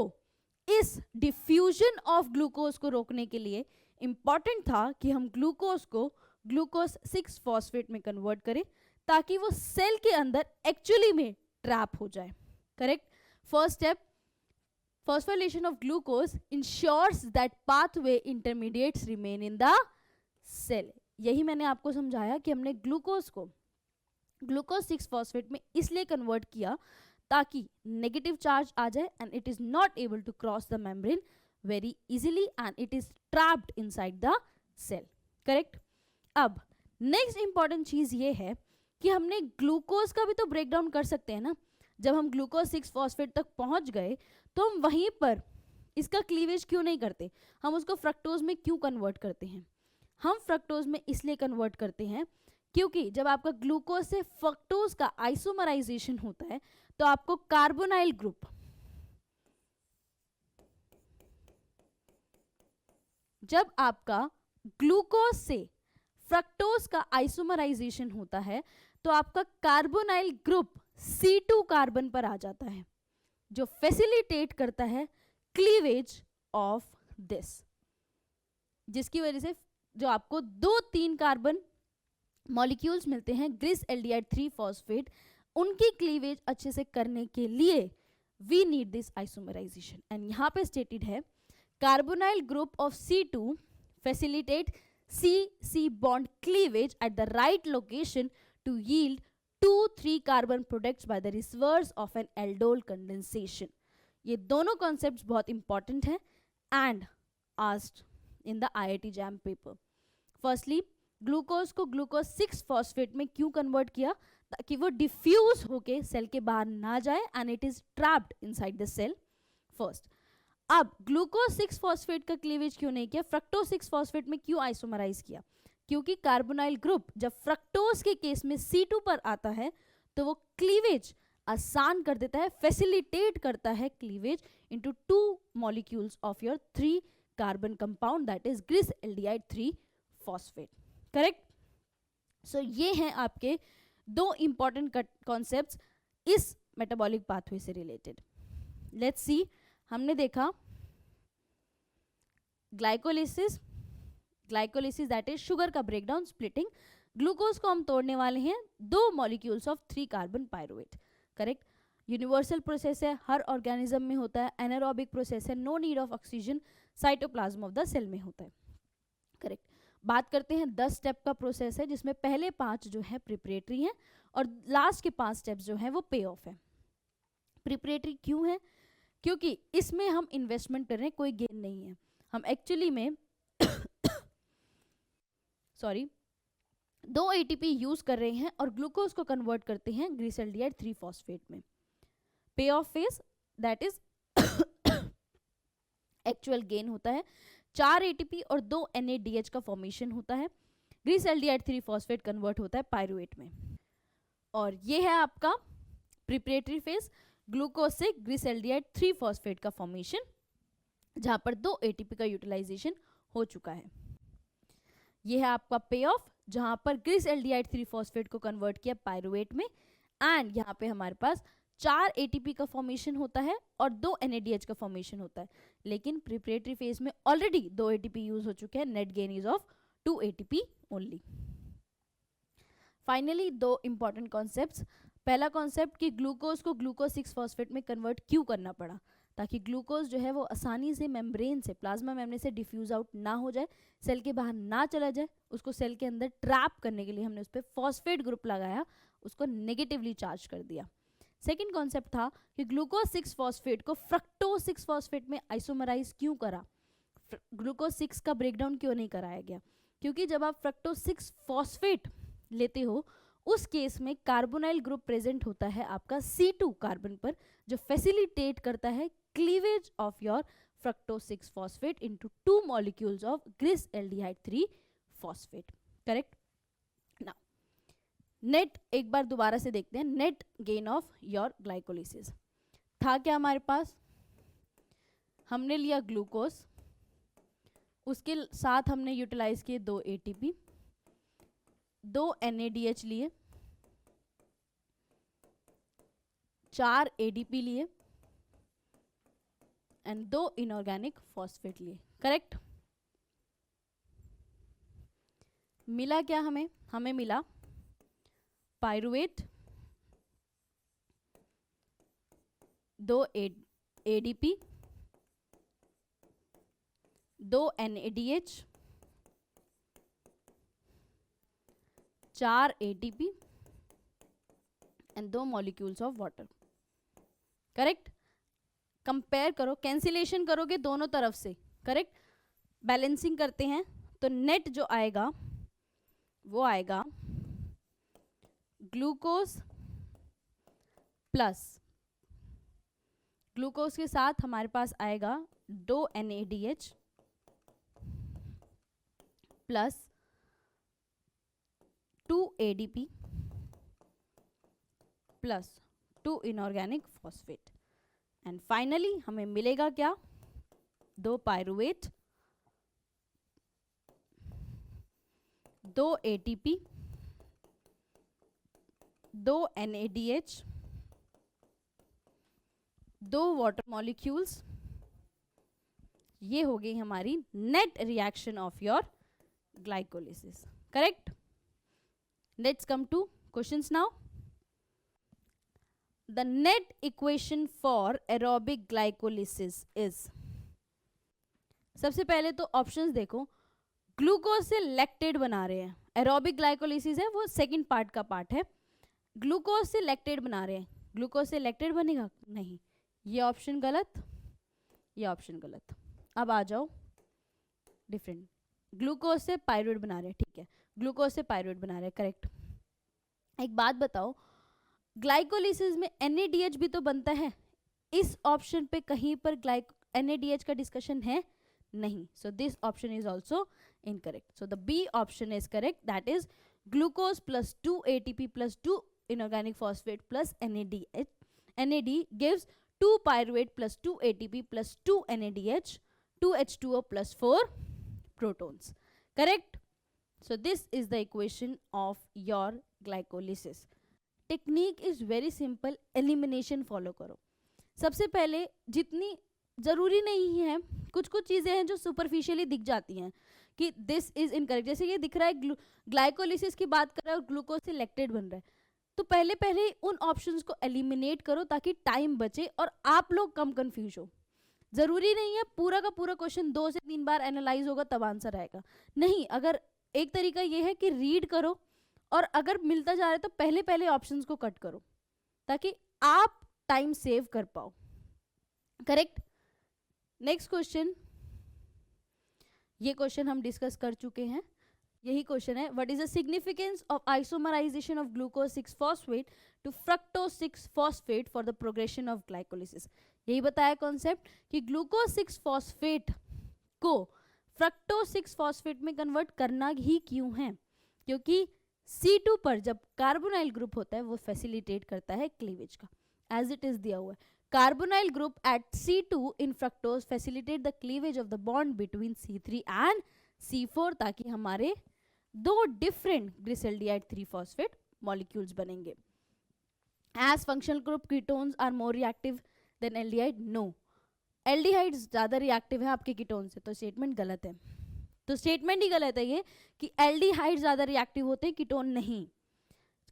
Speaker 1: इस डिफ्यूजन ऑफ ग्लूकोज को रोकने के लिए इंपॉर्टेंट था कि हम ग्लूकोज को ग्लूकोज 6 फॉस्फेट में कन्वर्ट करें ताकि वो सेल के अंदर एक्चुअली में ट्रैप हो जाए, correct. First step, phosphorylation of glucose ensures that pathway intermediates remain in the cell। यही मैंने आपको समझाया कि हमने ग्लूकोज को ग्लूकोज 6 फॉस्फेट में इसलिए कन्वर्ट किया ताकि नेगेटिव चार्ज आ जाए and it is not able to cross the membrane very easily and it is trapped inside the cell, correct. अब नेक्स्ट इंपॉर्टेंट चीज ये है कि हमने ग्लूकोज का भी तो ब्रेकडाउन कर सकते हैं ना। जब हम ग्लूकोज 6 फॉस्फेट तक पहुंच गए तो हम वहीं पर इसका क्लीवेज क्यों नहीं करते, हम उसको फ्रक्टोज में क्यों कन्वर्ट करते हैं। हम फ्रक्टोज में इसलिए कन्वर्ट करते हैं क्योंकि जब आपका ग्लूकोज से फ्रक्टोज का आइसोमराइजेशन होता है तो आपको कार्बोनाइल ग्रुप, जब आपका ग्लूकोज से फ्रक्टोज का आइसोमराइजेशन होता है तो आपका कार्बोनाइल ग्रुप C2 कार्बन पर आ जाता है जो फैसिलिटेट करता है क्लीवेज ऑफ दिस, जिसकी वजह से जो आपको 2-3 कार्बन मॉलिक्यूल्स मिलते हैं ग्लिस एल्डिहाइड 3 फॉस्फेट, उनकी क्लीवेज अच्छे से करने के लिए we need this isomerisation. And यहाँ पे स्टेटेड है कार्बोनाइल ग्रुप ऑफ C2 फैसिलिटेट C-C bond cleavage at the right location to yield 2-3 carbon products by the reverse of an aldol condensation। ये दोनों कॉन्सेप्ट्स बहुत इंपॉर्टेंट हैं and asked in the IIT JAM paper. Firstly, glucose को glucose 6 phosphate में क्यों convert किया, ताकि वो डिफ्यूज होके सेल के बाहर ना जाए and it is trapped inside the cell, first. अब ग्लूकोज 6 फॉस्फेट का क्लीवेज क्यों नहीं किया, फ्रक्टोज 6 फॉस्फेट में क्यों आइसोमराइज किया, क्योंकि कार्बोनाइल ग्रुप जब फ्रक्टोज के केस में C2 पर आता है तो वो क्लीवेज आसान कर देता है, फैसिलिटेट करता है cleavage into 2 molecules of your 3 carbon compound that is glyceraldehyde 3 phosphate, correct. So ये हैं आपके 2 इंपॉर्टेंट कॉन्सेप्ट्स इस मेटाबॉलिक पाथवे से रिलेटेड। लेट्स सी, हमने देखा glycolysis, glycolysis that is sugar का ब्रेकडाउन, स्प्लिटिंग। ग्लूकोज को हम तोड़ने वाले हैं 2 molecules of 3 carbon pyruvate, correct. Universal process है, हर ऑर्गेनिज्म में होता है, एनारोबिक प्रोसेस है, no need of oxygen, cytoplasm of the cell में होता है, करेक्ट। बात करते हैं 10 स्टेप का प्रोसेस है जिसमें पहले 5 जो है प्रिपरेटरी हैं और लास्ट के 5 स्टेप्स जो है वो पे ऑफ है। प्रिपरेटरी क्यों है, क्योंकि इसमें हम इन्वेस्टमेंट कर रहे हैं, कोई गेन नहीं है। हम एक्चुअली में सॉरी 2 ATP यूज कर रहे हैं और ग्लूकोज को कन्वर्ट करते हैं ग्लिसरॉल्डिहाइड 3 फॉस्फेट में। पे off phase that is actual gain होता है, 4 ATP और 2 NADH का फॉर्मेशन होता है, ग्लिसरॉल्डिहाइड 3 फॉस्फेट कन्वर्ट होता है पायरुवेट में। और ये है आपका प्रिपरेटरी फेज, ग्लूकोज से ग्लिसरॉल्डिहाइड 3 फॉस्फेट का फॉर्मेशन जहां पर 2 ATP का यूटिलाइजेशन हो चुका है। ये है आपका पे ऑफ जहां पर ग्लिसरॉल्डिहाइड 3 फॉस्फेट को कन्वर्ट किया पायरुवेट में एंड यहाँ पे हमारे पास 4 ATP का फॉर्मेशन होता है और 2 NADH का फॉर्मेशन होता है। लेकिन प्रिपरेटरी फेज में ऑलरेडी 2 ATP यूज हो चुके हैं, net gain is of 2 ATP only. Finally 2 important concepts. पहला कॉन्सेप्ट कि ग्लूकोज को ग्लूकोज 6 फॉस्फेट में कन्वर्ट क्यों करना पड़ा, ताकि ग्लूकोज जो है वो आसानी से मेम्ब्रेन से, प्लाज्मा मेम्ब्रेन से डिफ्यूज आउट ना हो जाए, सेल के बाहर ना चला जाए। उसको सेल के अंदर ट्रैप करने के लिए हमने उस पर फॉस्फेट ग्रुप लगाया, उसको नेगेटिवली चार्ज कर दिया। सेकेंड कॉन्सेप्ट था कि ग्लूकोज 6 फॉस्फेट को फ्रक्टोज 6 फॉस्फेट में आइसोमराइज क्यों करा, ग्लूकोज 6 का ब्रेकडाउन क्यों नहीं कराया गया, क्योंकि जब आप फ्रक्टोज 6 फॉस्फेट लेते हो उस केस में कार्बोनाइल ग्रुप प्रेजेंट होता है आपका C2 कार्बन पर, जो फैसिलिटेट करता है cleavage of your fructose 6 phosphate into 2 molecules of glyceraldehyde 3 phosphate. Correct. Now net एक बार दोबारा से देखते हैं, net gain of your glycolysis था क्या हमारे पास, हमने लिया ग्लूकोज, उसके साथ हमने यूटिलाइज किए 2 ATP, 2 NADH लिए, 4 ADP लिए एंड 2 इनऑर्गेनिक फॉस्फेट लिए। करेक्ट। मिला क्या हमें, हमें मिला pyruvate, 2 ADP, 2 NADH, 4 ATP and 2 molecules of water. Correct. Compare करो, कैंसिलेशन करोगे दोनों तरफ से। करेक्ट। बैलेंसिंग करते हैं तो नेट जो आएगा वो आएगा ग्लूकोज प्लस, ग्लूकोज के साथ हमारे पास आएगा 2 NADH plus 2 ADP plus 2 inorganic phosphate and finally हमें मिलेगा क्या, 2 pyruvate, 2 ATP, 2 NADH, 2 water molecules. ये हो गई हमारी net reaction of your glycolysis. Correct. Let's come two questions now. The net equation for aerobic glycolysis is, सबसे पहले तो ऑप्शंस देखो, ग्लूकोज से लैक्टेट बना रहे हैं, एरोबिक ग्लाइकोलिसिस है वो सेकंड पार्ट का पार्ट है, ग्लूकोज से लैक्टेट बना रहे हैं, ग्लूकोज से लैक्टेट बनेगा नहीं, ये ऑप्शन गलत, ये ऑप्शन गलत। अब आ जाओ डिफरेंट, ग्लूकोज से पायरुवेट बना रहे हैं, ठीक है, ग्लूकोज से पायरुवेट बना रहे हैं, करेक्ट। एक बात बताओ, ग्लाइकोलिसिस में NADH भी तो बनता है, इस ऑप्शन पे कहीं पर NADH का डिस्कशन है नहीं, सो this option is also incorrect. So the B option is correct, that is glucose plus 2 ATP plus 2 inorganic phosphate plus NADH, NAD gives 2 pyruvate plus 2 ATP plus 2 NADH, 2 H2O plus 4 protons. Correct? So this is the equation of your glycolysis. Technique is very simple, elimination follow करो। सबसे पहले जितनी जरूरी नहीं है, कुछ कुछ चीजें हैं जो सुपरफिशियली दिख जाती हैं कि दिस इज इनकरेक्ट, जैसे ये दिख रहा है ग्लाइकोलिसिस की बात कर रहा है और ग्लूकोज से लैक्टेट बन रहा है, तो पहले पहले उन ऑप्शंस को एलिमिनेट करो ताकि टाइम बचे और आप लोग कम कंफ्यूज हो। जरूरी नहीं है पूरा का पूरा क्वेश्चन 2 से 3 बार एनालाइज होगा तब आंसर आएगा, नहीं। अगर एक तरीका ये है कि रीड करो और अगर मिलता जा रहा है तो पहले पहले ऑप्शंस को कट करो ताकि आप टाइम सेव कर पाओ। करेक्ट। नेक्स्ट क्वेश्चन, ये क्वेश्चन हम डिस्कस कर चुके हैं, यही क्वेश्चन है, what is the significance of isomerization of glucose 6 phosphate to fructose 6 phosphate for the progression of glycolysis. यही बताया कॉन्सेप्ट कि ग्लूकोज 6 फॉस्फेट को फ्रक्टोज 6 फॉस्फेट में कन्वर्ट करना ही क्यों है, क्योंकि C2 पर जब कार्बोनाइल ग्रुप होता है वो फैसिलिटेट करता है क्लीवेज का, एज इट इज दिया हुआ है, carbonyl group at C2 in fructose facilitate the cleavage of the bond between C3 and C4 ताकि हमारे 2 डिफरेंट ग्लिसल्डिहाइड 3 फॉस्फेट मॉलिक्यूल्स बनेंगे। As functional group ketones are more reactive than aldehyde, no, aldehyde ज्यादा reactive है आपके ketone से, तो statement गलत है। तो स्टेटमेंट ही गलत है ये कि एल्डिहाइड ज्यादा रिएक्टिव होते हैं, कीटोन नहीं।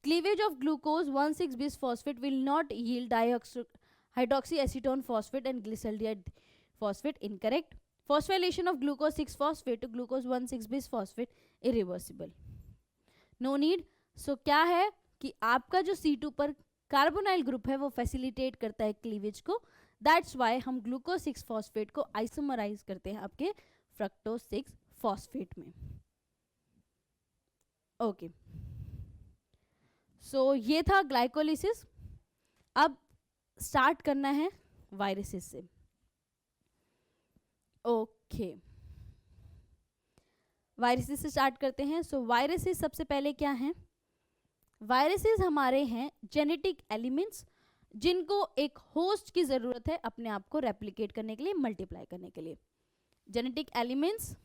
Speaker 1: Cleavage of glucose 1,6 bis phosphate will not yield hydroxyacetone phosphate and glyceraldehyde phosphate, incorrect. Phosphorylation of glucose 6 phosphate to glucose 1,6 bis phosphate irreversible, no need. So क्या है कि आपका जो C2 पर कार्बोनाइल ग्रुप है वो फैसिलिटेट करता है क्लीवेज को, दैट्स वाई हम ग्लूकोज 6 फॉस्फेट को आइसोमराइज करते हैं आपके फ्रक्टोज 6 फॉस्फेट में। ओके, सो ये था ग्लाइकोलिसिस। अब स्टार्ट करना है वायरसेस से। ओके, वायरसेस से स्टार्ट करते हैं। सो वायरसेस सबसे पहले क्या हैं? वायरसेस हमारे हैं जेनेटिक एलिमेंट्स जिनको एक होस्ट की जरूरत है अपने आप को रेप्लिकेट करने के लिए, मल्टीप्लाई करने के लिए। Genetic elements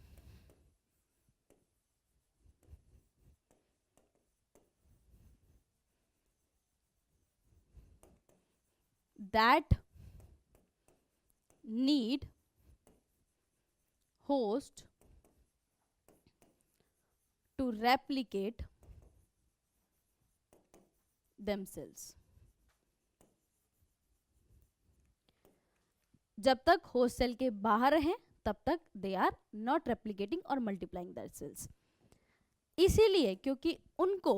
Speaker 1: that need host to replicate themselves। जब तक होस्ट सेल के बाहर हैं तब तक दे आर नॉट रेप्लिकेटिंग और मल्टीप्लाइंग दैट सेल्स। इसीलिए क्योंकि उनको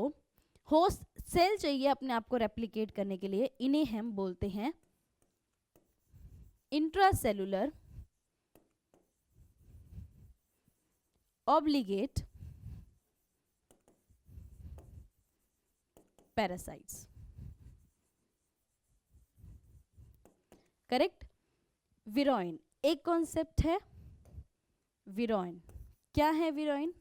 Speaker 1: होस्ट सेल चाहिए अपने आप को रेप्लिकेट करने के लिए, इन्हें हम बोलते हैं इंट्रासेलुलर ऑब्लिगेट पैरासाइट्स। करेक्ट। विरोइन एक कॉन्सेप्ट है। विरोइन क्या है? विरोइन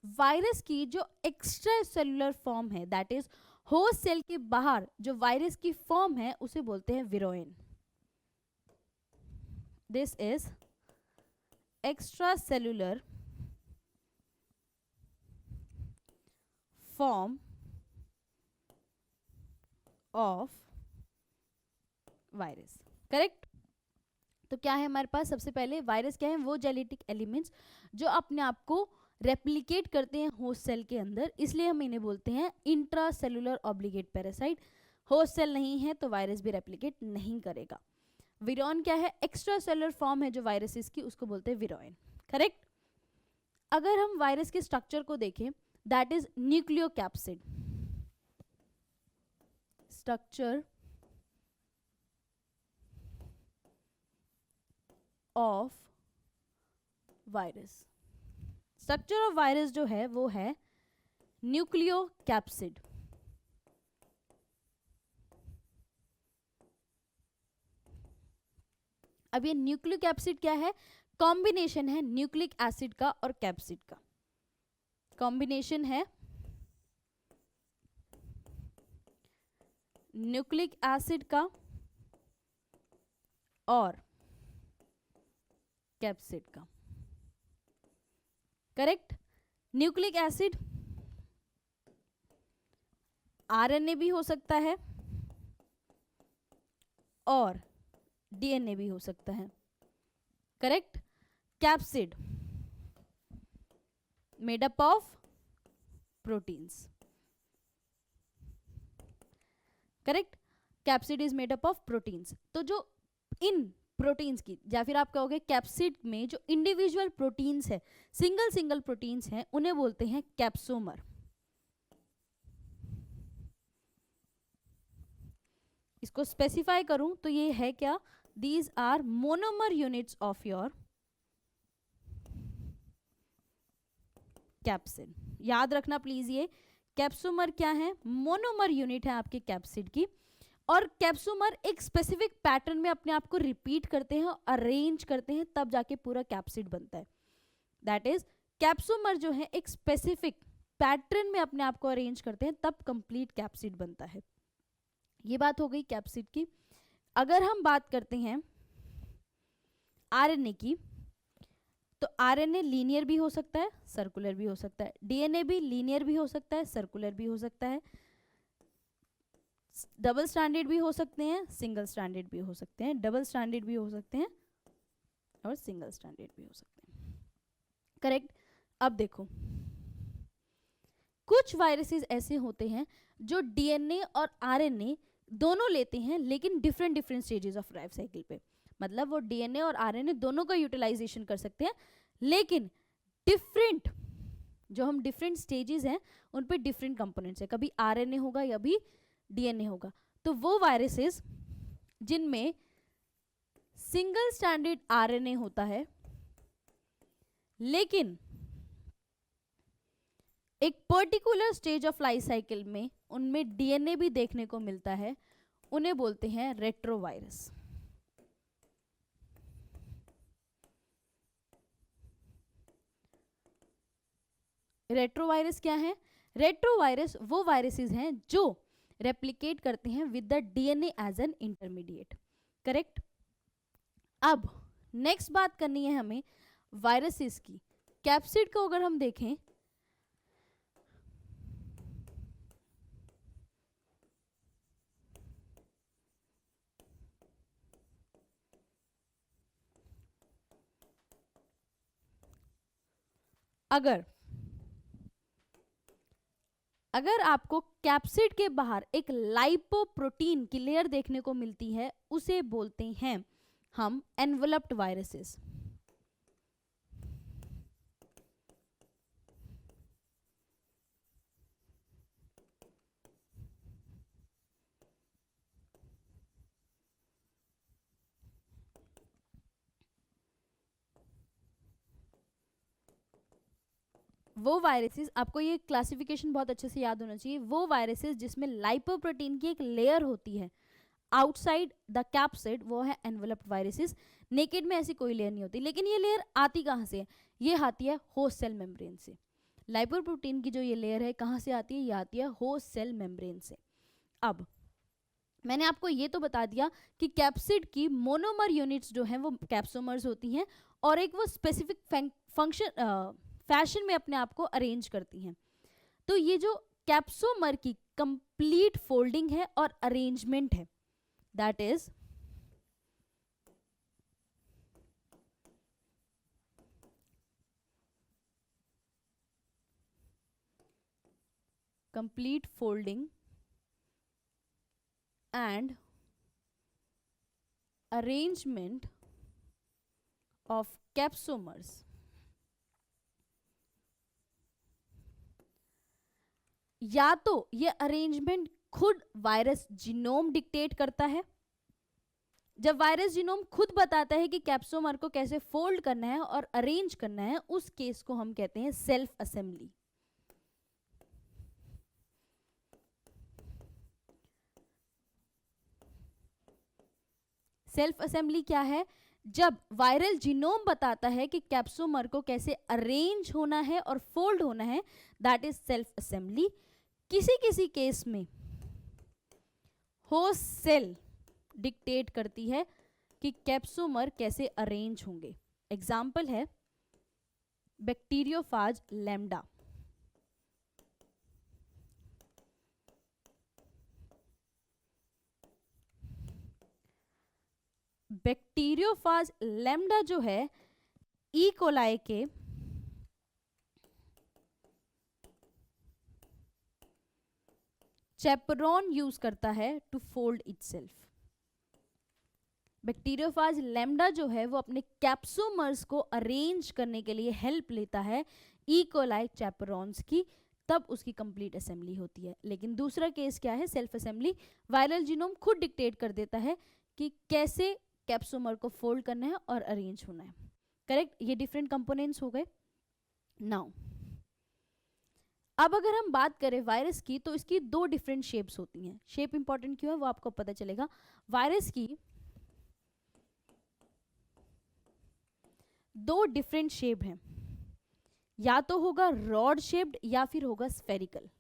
Speaker 1: वायरस की जो एक्स्ट्रा सेलुलर फॉर्म है, दैट इज होस्ट सेल के बाहर जो वायरस की फॉर्म है उसे बोलते हैं virion. This is extracellular form of virus. Correct. तो क्या है हमारे पास? सबसे पहले वायरस क्या है? वो जेनेटिक एलिमेंट्स जो अपने आप को रेप्लिकेट करते हैं होस्ट सेल के अंदर, इसलिए हम इन्हें बोलते हैं intracellular obligate parasite. Host cell नहीं है तो वायरस भी रेप्लिकेट नहीं करेगा। विरोइन क्या है? एक्स्ट्रा सेलुलर फॉर्म है जो वायरसेस की, उसको बोलते हैं विरोइन। करेक्ट। अगर हम वायरस के स्ट्रक्चर को देखें, that is nucleocapsid. Structure of virus. Structure of virus जो है वो है न्यूक्लियोकैप्सिड। अब ये न्यूक्लियोकैप्सिड क्या है? कॉम्बिनेशन है न्यूक्लिक एसिड का और कैप्सिड का। कॉम्बिनेशन है न्यूक्लिक एसिड का और कैप्सिड का। करेक्ट। न्यूक्लिक एसिड आरएनए भी हो सकता है और डीएनए भी हो सकता है। Correct. Capsid made up of proteins. Correct. Capsid is made up of proteins. तो जो इन प्रोटीन्स की, या फिर आप कहोगे कैप्सिड में जो इंडिविजुअल प्रोटीन्स है, सिंगल सिंगल प्रोटीन्स हैं, उन्हें बोलते हैं कैप्सोमर। इसको स्पेसिफाई करूं तो ये है क्या? These are monomer units of your capsid. याद रखना प्लीज, ये कैप्सोमर क्या है? मोनोमर यूनिट है आपके कैप्सिड की। और कैप्सोमर एक स्पेसिफिक पैटर्न में अपने आप को रिपीट करते हैं, अरेंज करते हैं, तब जाके पूरा कैप्सिड बनता है। दैट इज कैप्सोमर जो है एक स्पेसिफिक पैटर्न में अपने आप को अरेंज करते हैं, तब कंप्लीट कैप्सिड बनता है। ये बात हो गई कैप्सिड की। अगर हम बात करते हैं आरएनए की, तो आरएनए लीनियर भी हो सकता है, सर्कुलर भी हो सकता है। डीएनए भी लीनियर भी हो सकता है, सर्कुलर भी हो सकता है। डबल स्टैंडर्ड भी हो सकते हैं, सिंगल स्टैंडर्ड भी हो सकते हैं। डबल स्टैंडर्ड भी हो सकते हैं और सिंगल स्टैंडर्ड भी हो सकते हैं। करेक्ट। अब देखो, कुछ वायरसेस ऐसे होते हैं जो डीएनए और आरएनए दोनों लेते हैं, लेकिन different different stages of life cycle पे। मतलब वो डीएनए और आरएनए दोनों का यूटिलाइजेशन कर सकते हैं, लेकिन डिफरेंट, जो हम डिफरेंट स्टेजेस हैं उन पे डिफरेंट कंपोनेंट्स है। कभी आरएनए होगा या भी डीएनए होगा। तो वो वायरसेस जिनमें सिंगल स्टैंडर्ड आरएनए होता है, लेकिन एक particular stage of life cycle में उनमें डीएनए भी देखने को मिलता है, उन्हें बोलते हैं रेट्रोवायरस। रेट्रोवायरस क्या है? रेट्रोवायरस वो वायरसेस हैं जो रेप्लिकेट करते हैं with the DNA as an intermediate. Correct. अब नेक्स्ट बात करनी है हमें वायरसेस की। कैप्सिड को अगर हम देखें, अगर आपको कैप्सिड के बाहर एक लाइपोप्रोटीन की लेयर देखने को मिलती है, उसे बोलते हैं हम एनवलप्ड वायरसेस। वो वायरसेस, आपको ये क्लासिफिकेशन बहुत अच्छे से याद होना चाहिए, वो वायरसेस जिसमें लाइपोप्रोटीन की एक लेयर होती है आउटसाइड द कैप्सिड, वो है एनवलप्ड वायरसेस। नेकेड में ऐसी कोई लेयर नहीं होती। लेकिन ये लेयर आती कहाँ से है? ये आती है होस्ट सेल मेम्ब्रेन से। लाइपोप्रोटीन की जो ये लेयर है कहाँ से आती है? ये आती है होस्ट सेल मेम्ब्रेन से। अब मैंने आपको ये तो बता दिया कि कैप्सिड की मोनोमर यूनिट्स जो हैं वो कैप्सोमर्स होती हैं और एक वो स्पेसिफिक फंक्शन फैशन में अपने आप को अरेंज करती हैं। तो ये जो कैप्सोमर की कंप्लीट फोल्डिंग है और अरेंजमेंट है, that is complete folding and arrangement of capsomeres. या तो ये अरेंजमेंट खुद वायरस जीनोम डिक्टेट करता है। जब वायरस जीनोम खुद बताता है कि कैप्सोमर को कैसे फोल्ड करना है और अरेंज करना है, उस केस को हम कहते हैं सेल्फ असेंबली। सेल्फ असेंबली क्या है? जब वायरल जीनोम बताता है कि कैप्सोमर को कैसे अरेंज होना है और फोल्ड होना है, दैट इज सेल्फ असेंबली। किसी किसी केस में होस्ट सेल डिक्टेट करती है कि कैप्सोमर कैसे अरेंज होंगे। एग्जाम्पल है बैक्टीरियोफाज लैम्डा। बैक्टीरियोफाज लैम्डा जो है ई कोलाई के चैपरॉन यूज करता है to fold itself. Bacteriophage lambda जो है वो अपने कैप्सोमर्स को अरेंज करने के लिए हेल्प लेता है ई कोलाई चैपरॉन्स की, तब उसकी कंप्लीट असेंबली होती है। लेकिन दूसरा केस क्या है? Self assembly. वायरल जीनोम खुद डिक्टेट कर देता है कि कैसे कैप्सोमर को फोल्ड करना है और अरेंज होना है। करेक्ट। ये डिफरेंट कंपोनेंट्स हो गए। नाउ अब अगर हम बात करें वायरस की, तो इसकी दो डिफरेंट शेप्स होती हैं। शेप इंपॉर्टेंट क्यों है वो आपको पता चलेगा। वायरस की दो डिफरेंट शेप हैं, या तो होगा रॉड शेप्ड या फिर होगा स्फेरिकल।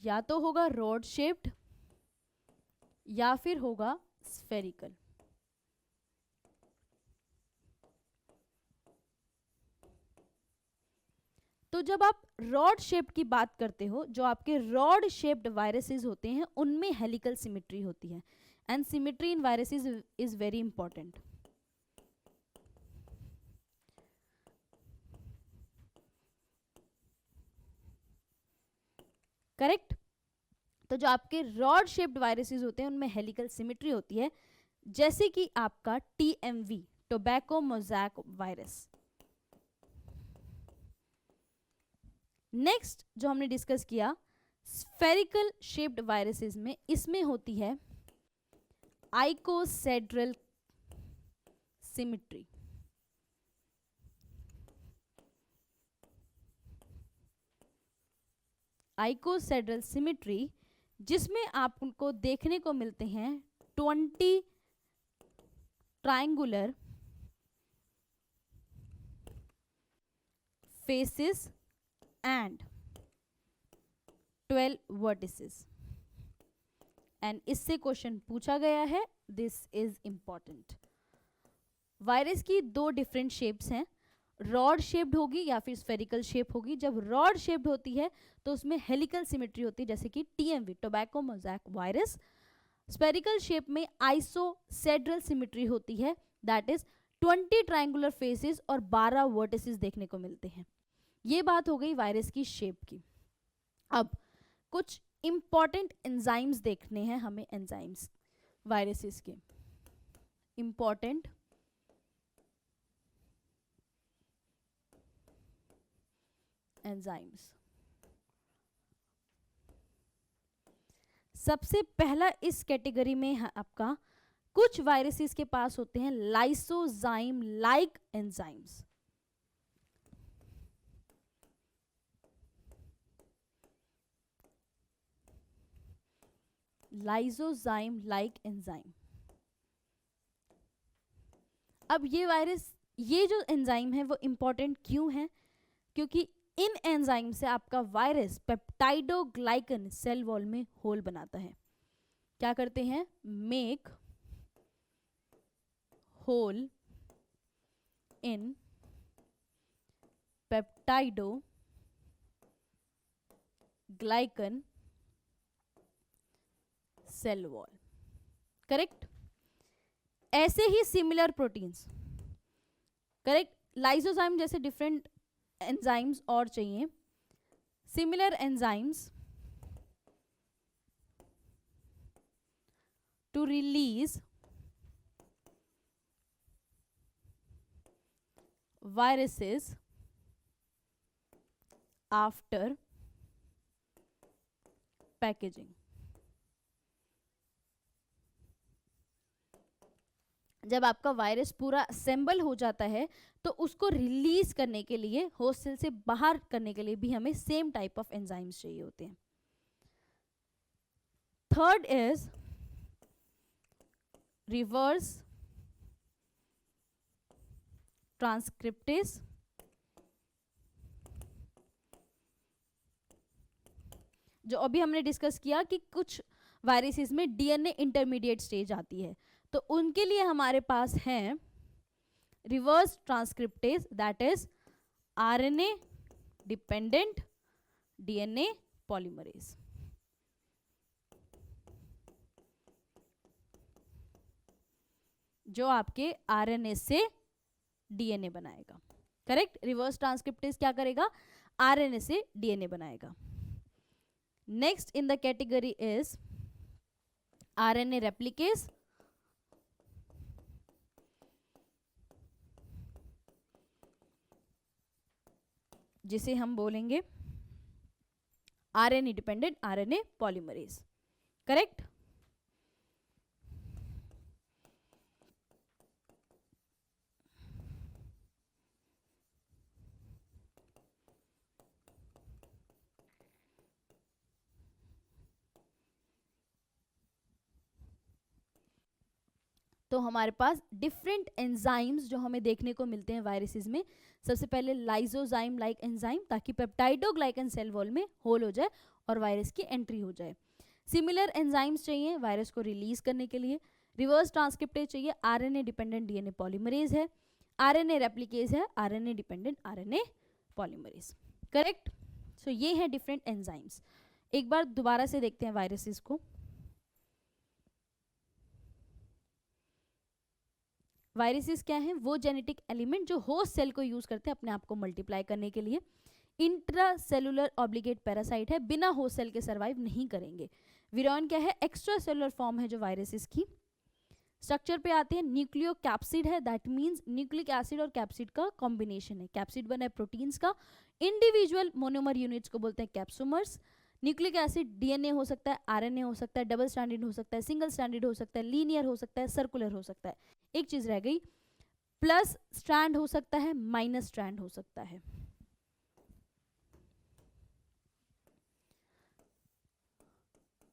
Speaker 1: या तो होगा रॉड शेप्ड या फिर होगा स्फेरिकल। तो जब आप रॉड शेप की बात करते हो, जो आपके रॉड शेप्ड वायरसेस होते हैं उनमें हेलिकल सिमेट्री होती है, and symmetry in viruses is very important. Correct. तो जो आपके रॉड शेप्ड वायरसेस होते हैं उनमें हेलिकल सिमेट्री होती है, जैसे कि आपका TMV, tobacco mosaic virus. Next जो हमने डिस्कस किया स्फेरिकल शेप्ड वायरसेस में, इसमें होती है आइकोसेड्रल सिमेट्री। आइकोसेड्रल सिमेट्री, जिसमें आपको देखने को मिलते हैं 20 triangular faces and 12 vertices. And इससे क्वेश्चन पूछा गया है, दिस इज इंपॉर्टेंट। वायरस की दो डिफरेंट शेप्स हैं, रॉड शेप्ड होगी या फिर स्फेरिकल शेप होगी। जब रॉड शेप्ड होती है तो उसमें हेलिकल सिमेट्री होती है, जैसे कि TMV, tobacco mosaic virus. Spherical shape में आइसोसेड्रल सिमेट्री होती है, दैट इज 20 ट्रायंगुलर फेसेस और 12 वर्टिसेस देखने को मिलते हैं। ये बात हो गई वायरस की शेप की। अब कुछ इंपॉर्टेंट एंजाइम्स देखने हैं हमें, एंजाइम्स वायरसेस के इंपॉर्टेंट एंजाइम्स। सबसे पहला इस कैटेगरी में है आपका, कुछ वायरसेस के पास होते हैं lysozyme like enzymes. Lysozyme like enzyme. अब ये वायरस, ये जो एंजाइम है वो इंपॉर्टेंट क्यों है? क्योंकि इन एंजाइम से आपका वायरस पेप्टाइडोग्लाइकन सेल वॉल में होल बनाता है। क्या करते हैं? Make hole in peptidoglycan cell wall, correct. ऐसे ही सिमिलर प्रोटीन्स, करेक्ट, लाइसोजाइम जैसे डिफरेंट एंजाइम्स और चाहिए, similar enzymes to release viruses after packaging। जब आपका वायरस पूरा असेंबल हो जाता है तो उसको रिलीज करने के लिए, होस्ट सेल से बाहर करने के लिए भी हमें सेम टाइप ऑफ एंजाइम्स चाहिए होते हैं। Third is reverse transcriptase. जो अभी हमने डिस्कस किया कि कुछ वायरसेस में डीएनए इंटरमीडिएट स्टेज आती है, तो उनके लिए हमारे पास है reverse transcriptase, that is RNA dependent DNA polymerase. जो आपके आरएनए से डीएनए बनाएगा, करेक्ट। रिवर्स ट्रांसक्रिप्टेज क्या करेगा? आरएनए से डीएनए बनाएगा। Next in the category is RNA replicase, जिसे हम बोलेंगे RNA dependent RNA polymerase, correct. तो हमारे पास डिफरेंट एंजाइम्स जो हमें देखने को मिलते हैं वायरसेस में। सबसे पहले लाइसोजाइम लाइक एंजाइम, ताकि पेप्टाइडोग्लाइकन सेल वॉल में होल हो जाए और वायरस की एंट्री हो जाए। सिमिलर एंजाइम्स चाहिए वायरस को रिलीज करने के लिए। रिवर्स ट्रांसक्रिप्टेज चाहिए, आरएनए डिपेंडेंट डीएनए पॉलीमरेज है। आरएनए रेप्लिकेज है, RNA dependent RNA polymerase, correct. So ये है डिफरेंट एंजाइम्स। एक बार दोबारा से देखते हैं वायरसेस को। वायरसेस क्या हैं? वो जेनेटिक एलिमेंट जो होस्ट सेल को यूज करते हैं अपने आप को मल्टीप्लाई करने के लिए। इंट्रा सेलुलर ऑब्लिगेट पैरासाइट है, बिना होस्ट सेल के सर्वाइव नहीं करेंगे। विरॉन क्या है? एक्स्ट्रा सेलुलर फॉर्म है जो वायरसेस की। स्ट्रक्चर पे आते हैं, न्यूक्लियो कैप्सिड है, दैट मीन्स न्यूक्लिक एसिड और कैप्सिड का कॉम्बिनेशन है। कैप्सिड बना है प्रोटीन्स का, इंडिविजुअल मोनोमर यूनिट्स को बोलते हैं कैप्सोमर्स। न्यूक्लिक एसिड डीएनए हो सकता है, आरएनए हो सकता है, डबल स्टैंडर्ड हो सकता है, सिंगल स्टैंडर्ड हो सकता है, लीनियर हो सकता है, सर्कुलर हो सकता है। एक चीज रह गई, प्लस स्ट्रैंड हो सकता है, माइनस स्ट्रैंड हो सकता है।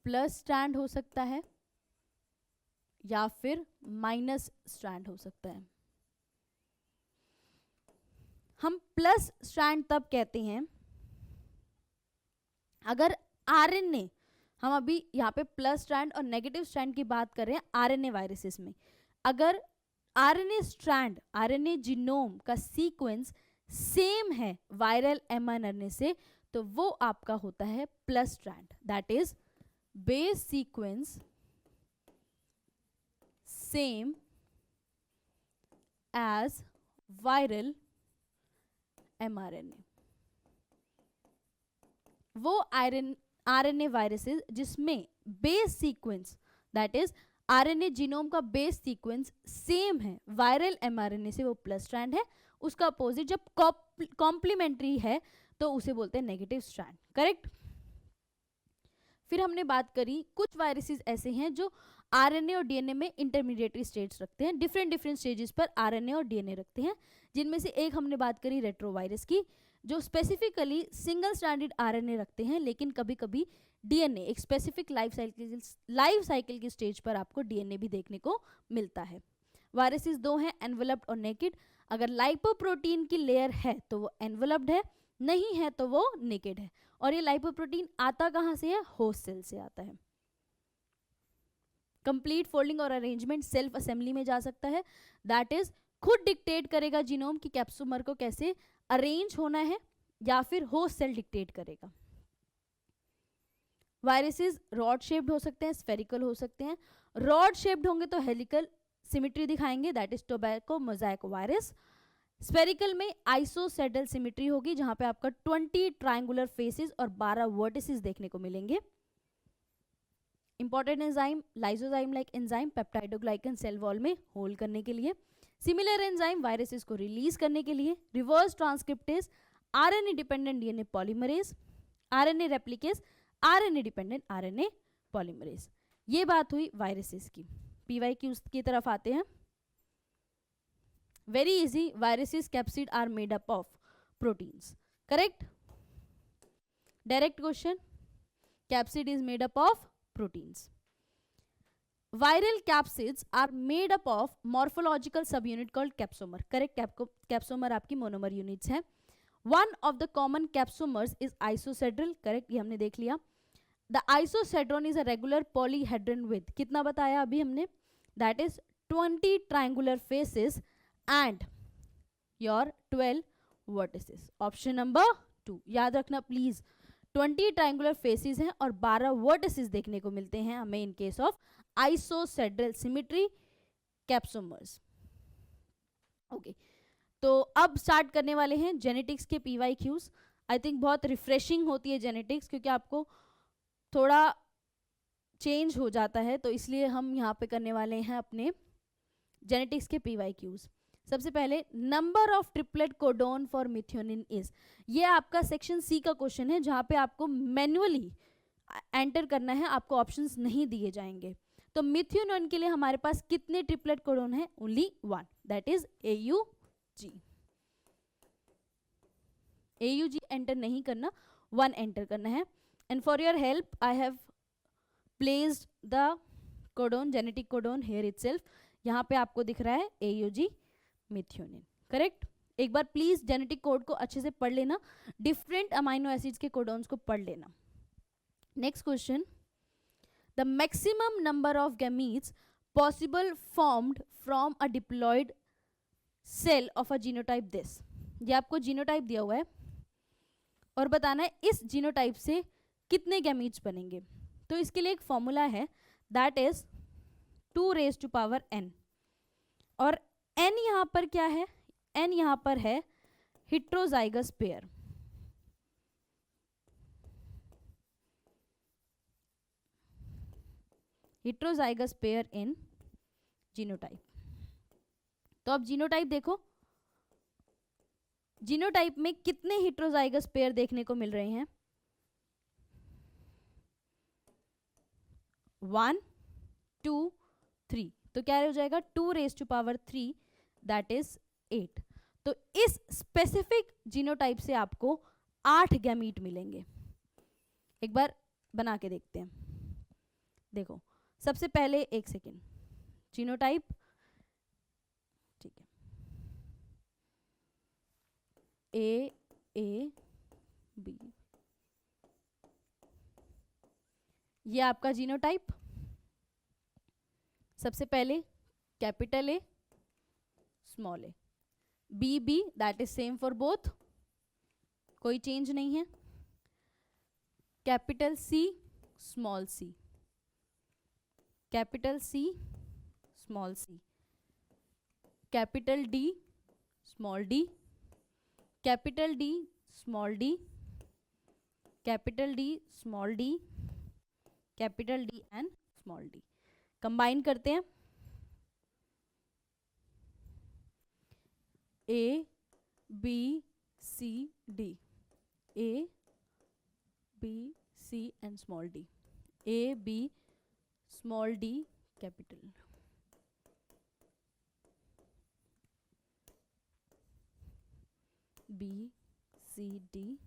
Speaker 1: प्लस स्ट्रैंड हो सकता है या फिर माइनस स्ट्रैंड हो सकता है। हम प्लस स्ट्रैंड तब कहते हैं अगर आरएनए, हम अभी यहाँ पे प्लस स्ट्रैंड और नेगेटिव स्ट्रैंड की बात कर रहे हैं आरएनए वायरसेस में, अगर आरएनए स्ट्रैंड, आरएनए जीनोम का सीक्वेंस सेम है वायरल एमआरएनए से, तो वो आपका होता है plus strand, that is base sequence same as viral mRNA. वो आरएनए वायरसेस जिसमें base sequence, that is RNA genome का बेस सीक्वेंस सेम है वायरल एमआरएनए से, वो प्लस स्ट्रैंड है। उसका अपोजिट जब कॉम्प्लीमेंट्री है तो उसे बोलते हैं नेगेटिव स्ट्रैंड, करेक्ट। फिर हमने बात करी कुछ वायरसेस ऐसे हैं जो आरएनए और डीएनए में इंटरमीडिएटरी स्टेट्स रखते हैं, डिफरेंट स्टेजेस पर आरएनए और डीएनए रखते हैं, जिनमें से एक हमने बात करी रेट्रोवायरस की, जो सिंगल स्ट्रैंडेड आरएनए रखते हैं, लेकिन कभी कभी डीएनए, एक स्पेसिफिक लाइफ साइकिल की स्टेज पर आपको डीएनए भी देखने को मिलता है। वायरसेस दो हैं, एनवेलप्ड और नेकेड। अगर लाइपोप्रोटीन की लेयर है तो वो एनवेलप्ड है, नहीं है तो वो नेकेड है। और ये लाइपोप्रोटीन आता कहाँ से है? होस्ट सेल से आता है। कंप्लीट फोल्डिंग और अरेंजमेंट सेल्फ असेंबली में जा सकता है, दैट इज खुद डिक्टेट करेगा जीनोम की कैप्सोमर को कैसे अरेंज होना है, या फिर होस्ट सेल डिक्टेट करेगा। वायरसेस रॉड शेप्ड हो सकते हैं, स्फेरिकल हो सकते हैं। रॉड शेप्ड होंगे तो हेलिकल सिमेट्री दिखाएंगे, that is tobacco Mosaic virus. Spherical में आइसोसेडल सिमेट्री होगी, जहां पे आपका 20 ट्रायंगुलर फेसेस और 12 वर्टिसेस देखने को मिलेंगे। Important enzyme lysozyme like enzyme peptidoglycan cell wall में होल्ड करने के लिए। सिमिलर एंजाइम वायरसेस को रिलीज करने के लिए। Reverse transcriptase RNA dependent DNA polymerase. RNA replicase RNA dependent RNA polymerase. ये बात हुई वायरसेस की। पीवाईक्यूज की तरफ आते हैं। Very easy, viruses capsid are made up of proteins, correct. Direct question, capsid is made up of proteins. Viral capsids are made up of morphological subunit called capsomer, correct। capsomer आपकी monomer units है। One of the common capsomers is isosederal, correct, ये हमने देख लिया। The isosederon is a regular polyhedron with, कितना बताया अभी हमने, that is 20 triangular faces and your 12 vertices। Option number 2 याद रखना प्लीज, 20 ट्रायंगुलर फेसेस हैं और 12 वर्टिसेस देखने को मिलते हैं हमें in case of icosahedral symmetry capsomers. Okay, तो अब स्टार्ट करने वाले हैं जेनेटिक्स के पीवाईक्यूज। आई थिंक बहुत रिफ्रेशिंग होती है जेनेटिक्स, क्योंकि आपको थोड़ा चेंज हो जाता है, तो इसलिए हम यहाँ पे करने वाले हैं अपने जेनेटिक्स के पीवाईक्यूज। सबसे पहले number of triplet codon for methionine is, ये आपका सेक्शन सी का क्वेश्चन है, जहाँ पे आपको मैन्युअली एंटर करना है, आपको ऑप्शंस नहीं दिए जाएंगे। तो मिथ्योनिन के लिए हमारे पास कितने ट्रिपलेट कोडोन है? Only 1, that is AUG। AUG enter नहीं करना, 1 एंटर करना है। And for your help I have placed the codon, genetic codon here itself. यहाँ पे आपको दिख रहा है AUG मिथ्योनिन, करेक्ट। एक बार प्लीज जेनेटिक कोड को अच्छे से पढ़ लेना, डिफरेंट अमाइनो एसिड्स के कोडोन्स को पढ़ लेना। Next question, the maximum number of gametes possible formed from a diploid cell of a genotype this. ये आपको जीनोटाइप दिया हुआ है और बताना है इस जीनोटाइप से कितने गैमीट्स बनेंगे। तो इसके लिए एक फॉर्मूला है, दैट इज 2n, और n यहाँ पर क्या है? n यहाँ पर है हेट्रोजाइगस पेयर। हेट्रोजाइगस पेयर इन जीनोटाइप। तो अब जीनोटाइप देखो, जीनोटाइप में कितने हेट्रोजाइगस पेयर देखने को मिल रहे हैं? 1 2 3, तो क्या हो जाएगा? 2⁻3, दैट इज 8। तो इस स्पेसिफिक जीनोटाइप से आपको 8 गैमीट मिलेंगे। एक बार बना के देखते हैं। देखो सबसे पहले एक सेकेंड, जीनोटाइप, ठीक है, ए बी, ये आपका जीनोटाइप। सबसे पहले capital A small A, B B that is same for both, कोई चेंज नहीं है। Capital C small C, capital C small C, capital D small D, capital D small D, capital D small D, capital D and small D. Combine करते हैं, A B C D, A B C and small D, A B small D capital, B C D,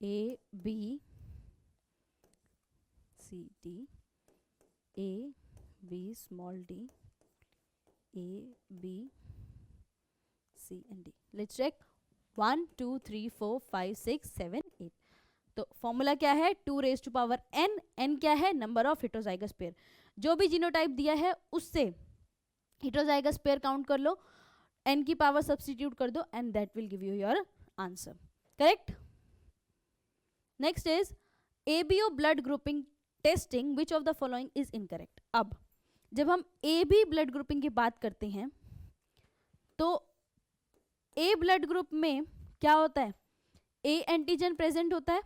Speaker 1: A B C D, A B small D, A B C and D. Let's check 1 2 3 4 5 6 7 8। तो formula क्या है, 2 raise to power n, n क्या है, number of heterozygous pair. जो भी genotype दिया है उससे हेटेरोजाइगस पेयर काउंट कर लो, n की पावर सब्स्टिट्यूट कर दो and that will give you your answer, correct. Next is ABO blood grouping testing, which of the following is incorrect. अब जब हम ए बी ब्लड ग्रुपिंग की बात करते हैं तो ए ब्लड ग्रुप में क्या होता है, ए एंटीजन प्रेजेंट होता है,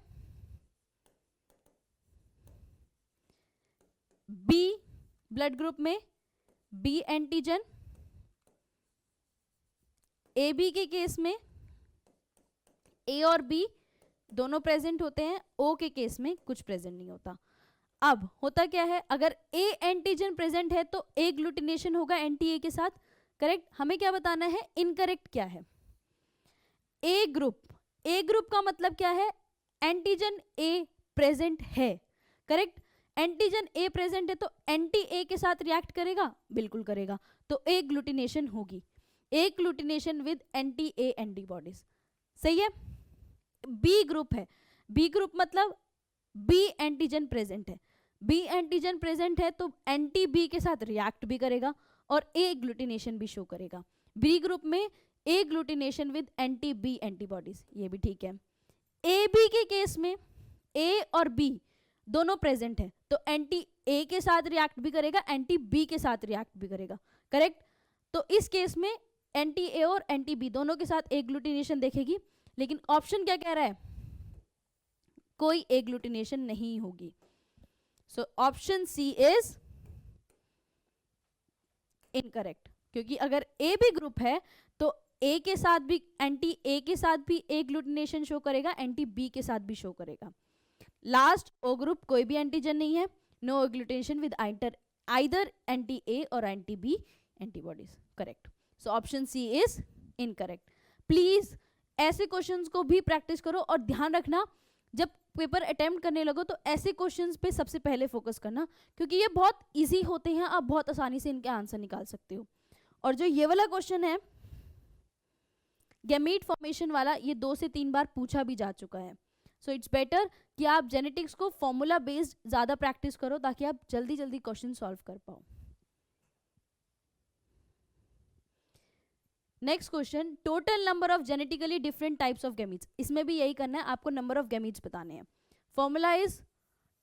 Speaker 1: बी ब्लड ग्रुप में बी एंटीजन, ए बी के केस में ए और बी दोनों प्रेजेंट होते हैं, ओ के केस में कुछ प्रेजेंट नहीं होता। अब होता क्या है, अगर ए एंटीजन प्रेजेंट है तो ए ग्लूटिनेशन होगा एंटी ए के साथ, करेक्ट। हमें क्या बताना है, इनकरेक्ट क्या है। ए ग्रुप का मतलब क्या है, एंटीजन ए प्रेजेंट है, करेक्ट। एंटीजन ए प्रेजेंट है तो एंटी ए के साथ रिएक्ट करेगा, बिल्कुल करेगा, तो ए ग्लूटिनेशन होगी, agglutination with anti A antibodies, सही है। बी ग्रुप है, बी ग्रुप मतलब बी एंटीजन प्रेजेंट है, बी एंटीजन प्रेजेंट है तो एंटी बी के साथ रिएक्ट भी करेगा और ए ग्लूटिनेशन भी शो करेगा। बी ग्रुप में agglutination with anti B antibodies, ये भी ठीक है। ए बी के केस में ए और बी दोनों प्रेजेंट है तो एंटी ए के साथ रिएक्ट भी करेगा, एंटी बी के साथ रिएक्ट भी करेगा, करेक्ट। तो इस केस में एंटी ए और एंटी बी दोनों के साथ ए ग्लूटिनेशन देखेगी, लेकिन ऑप्शन क्या कह रहा है, कोई ए ग्लूटिनेशन नहीं होगी। So option C is incorrect, क्योंकि अगर ए बी ग्रुप है तो ए के साथ भी एंटी ए के साथ भी ए ग्लूटिनेशन शो करेगा, एंटी बी के साथ भी शो करेगा। लास्ट ओ ग्रुप कोई भी एंटीजन नहीं है, no agglutination with either anti A और anti B antibodies, correct. So option C is incorrect. Please ऐसे क्वेश्चंस को भी प्रैक्टिस करो और ध्यान रखना जब पेपर अटेम्प्ट करने लगो तो ऐसे क्वेश्चंस पे सबसे पहले फोकस करना, क्योंकि ये बहुत इजी होते हैं, आप बहुत आसानी से इनके आंसर निकाल सकते हो। और जो ये वाला क्वेश्चन है गैमीट फॉर्मेशन वाला, ये 2 से 3 बार पूछा भी जा चुका है। सो इट्स बेटर कि आप जेनेटिक्स को फॉर्मूला बेस्ड ज्यादा प्रैक्टिस करो ताकि आप जल्दी जल्दी क्वेश्चन सॉल्व कर पाओ। Next question, total number of genetically different types of gametes. इसमें भी यही करना है, आपको नंबर ऑफ गैमीट्स बताने हैं। Formula is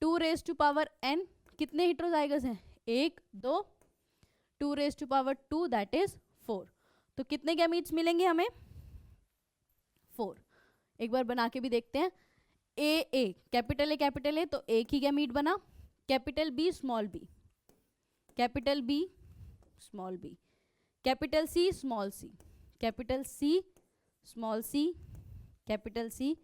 Speaker 1: 2 raise to power n, कितने हेटेरोजाइगस हैं, 1 2, 2 raise to power 2 that is 4। तो कितने गैमीट्स मिलेंगे हमें, 4। एक बार बना के भी देखते हैं। ए कैपिटल ए तो एक ही गैमीट बना, capital B small B, capital B small B, capital C small C, capital C small C, capital C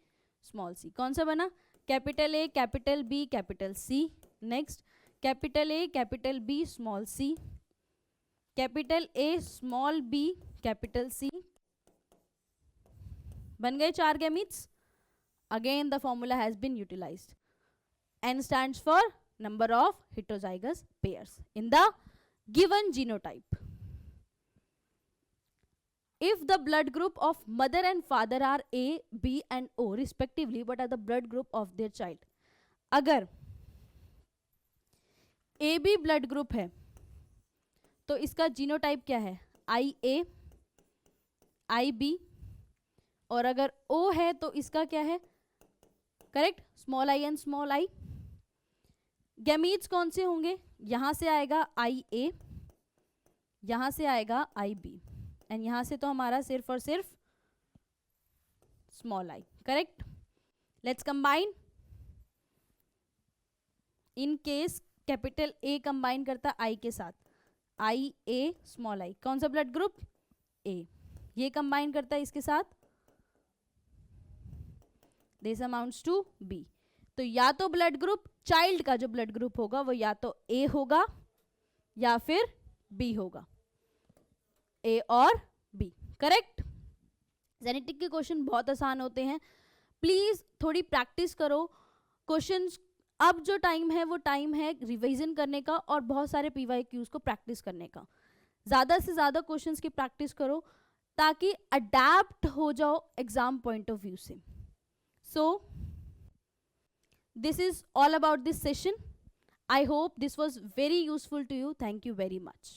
Speaker 1: small C, कौन सा बना, capital A capital B capital C. Next capital A capital B small C, capital A small B capital C, बन गए 4 gametes. Again the formula has been utilized. N stands for number of heterozygous pairs in the given genotype. If the blood group of mother and father are A, B and O respectively, what are the blood group of their child? अगर AB blood group है तो इसका genotype क्या है? IA, IB, और अगर O है तो इसका क्या है? Correct, small I and small I. Gametes कौन से होंगे? यहां से आएगा IA, यहां से आएगा IB, एंड यहां से तो हमारा सिर्फ और सिर्फ small I. Correct. Let's combine. In case capital A combine करता I के साथ, IA स्मॉल आई, कौन सा ब्लड ग्रुप? A. ये कंबाइन करता है इसके साथ, दिस अमाउंट्स टू B. तो या तो ब्लड ग्रुप, चाइल्ड का जो ब्लड ग्रुप होगा वो या तो A होगा या फिर B होगा, A और B. करेक्ट. जेनेटिक के क्वेश्चन बहुत आसान होते हैं, प्लीज थोड़ी प्रैक्टिस करो. क्वेश्चंस अब जो टाइम है वो टाइम है रिवीजन करने का और बहुत सारे PYQs को प्रैक्टिस करने का. ज़्यादा से ज़्यादा क्वेश्चंस की प्रैक्टिस करो ताकि अडेप्ट हो जाओ एग्जाम पॉइंट ऑफ व्यू से. सो this is all about this session. I hope this was very useful to you. Thank you very much.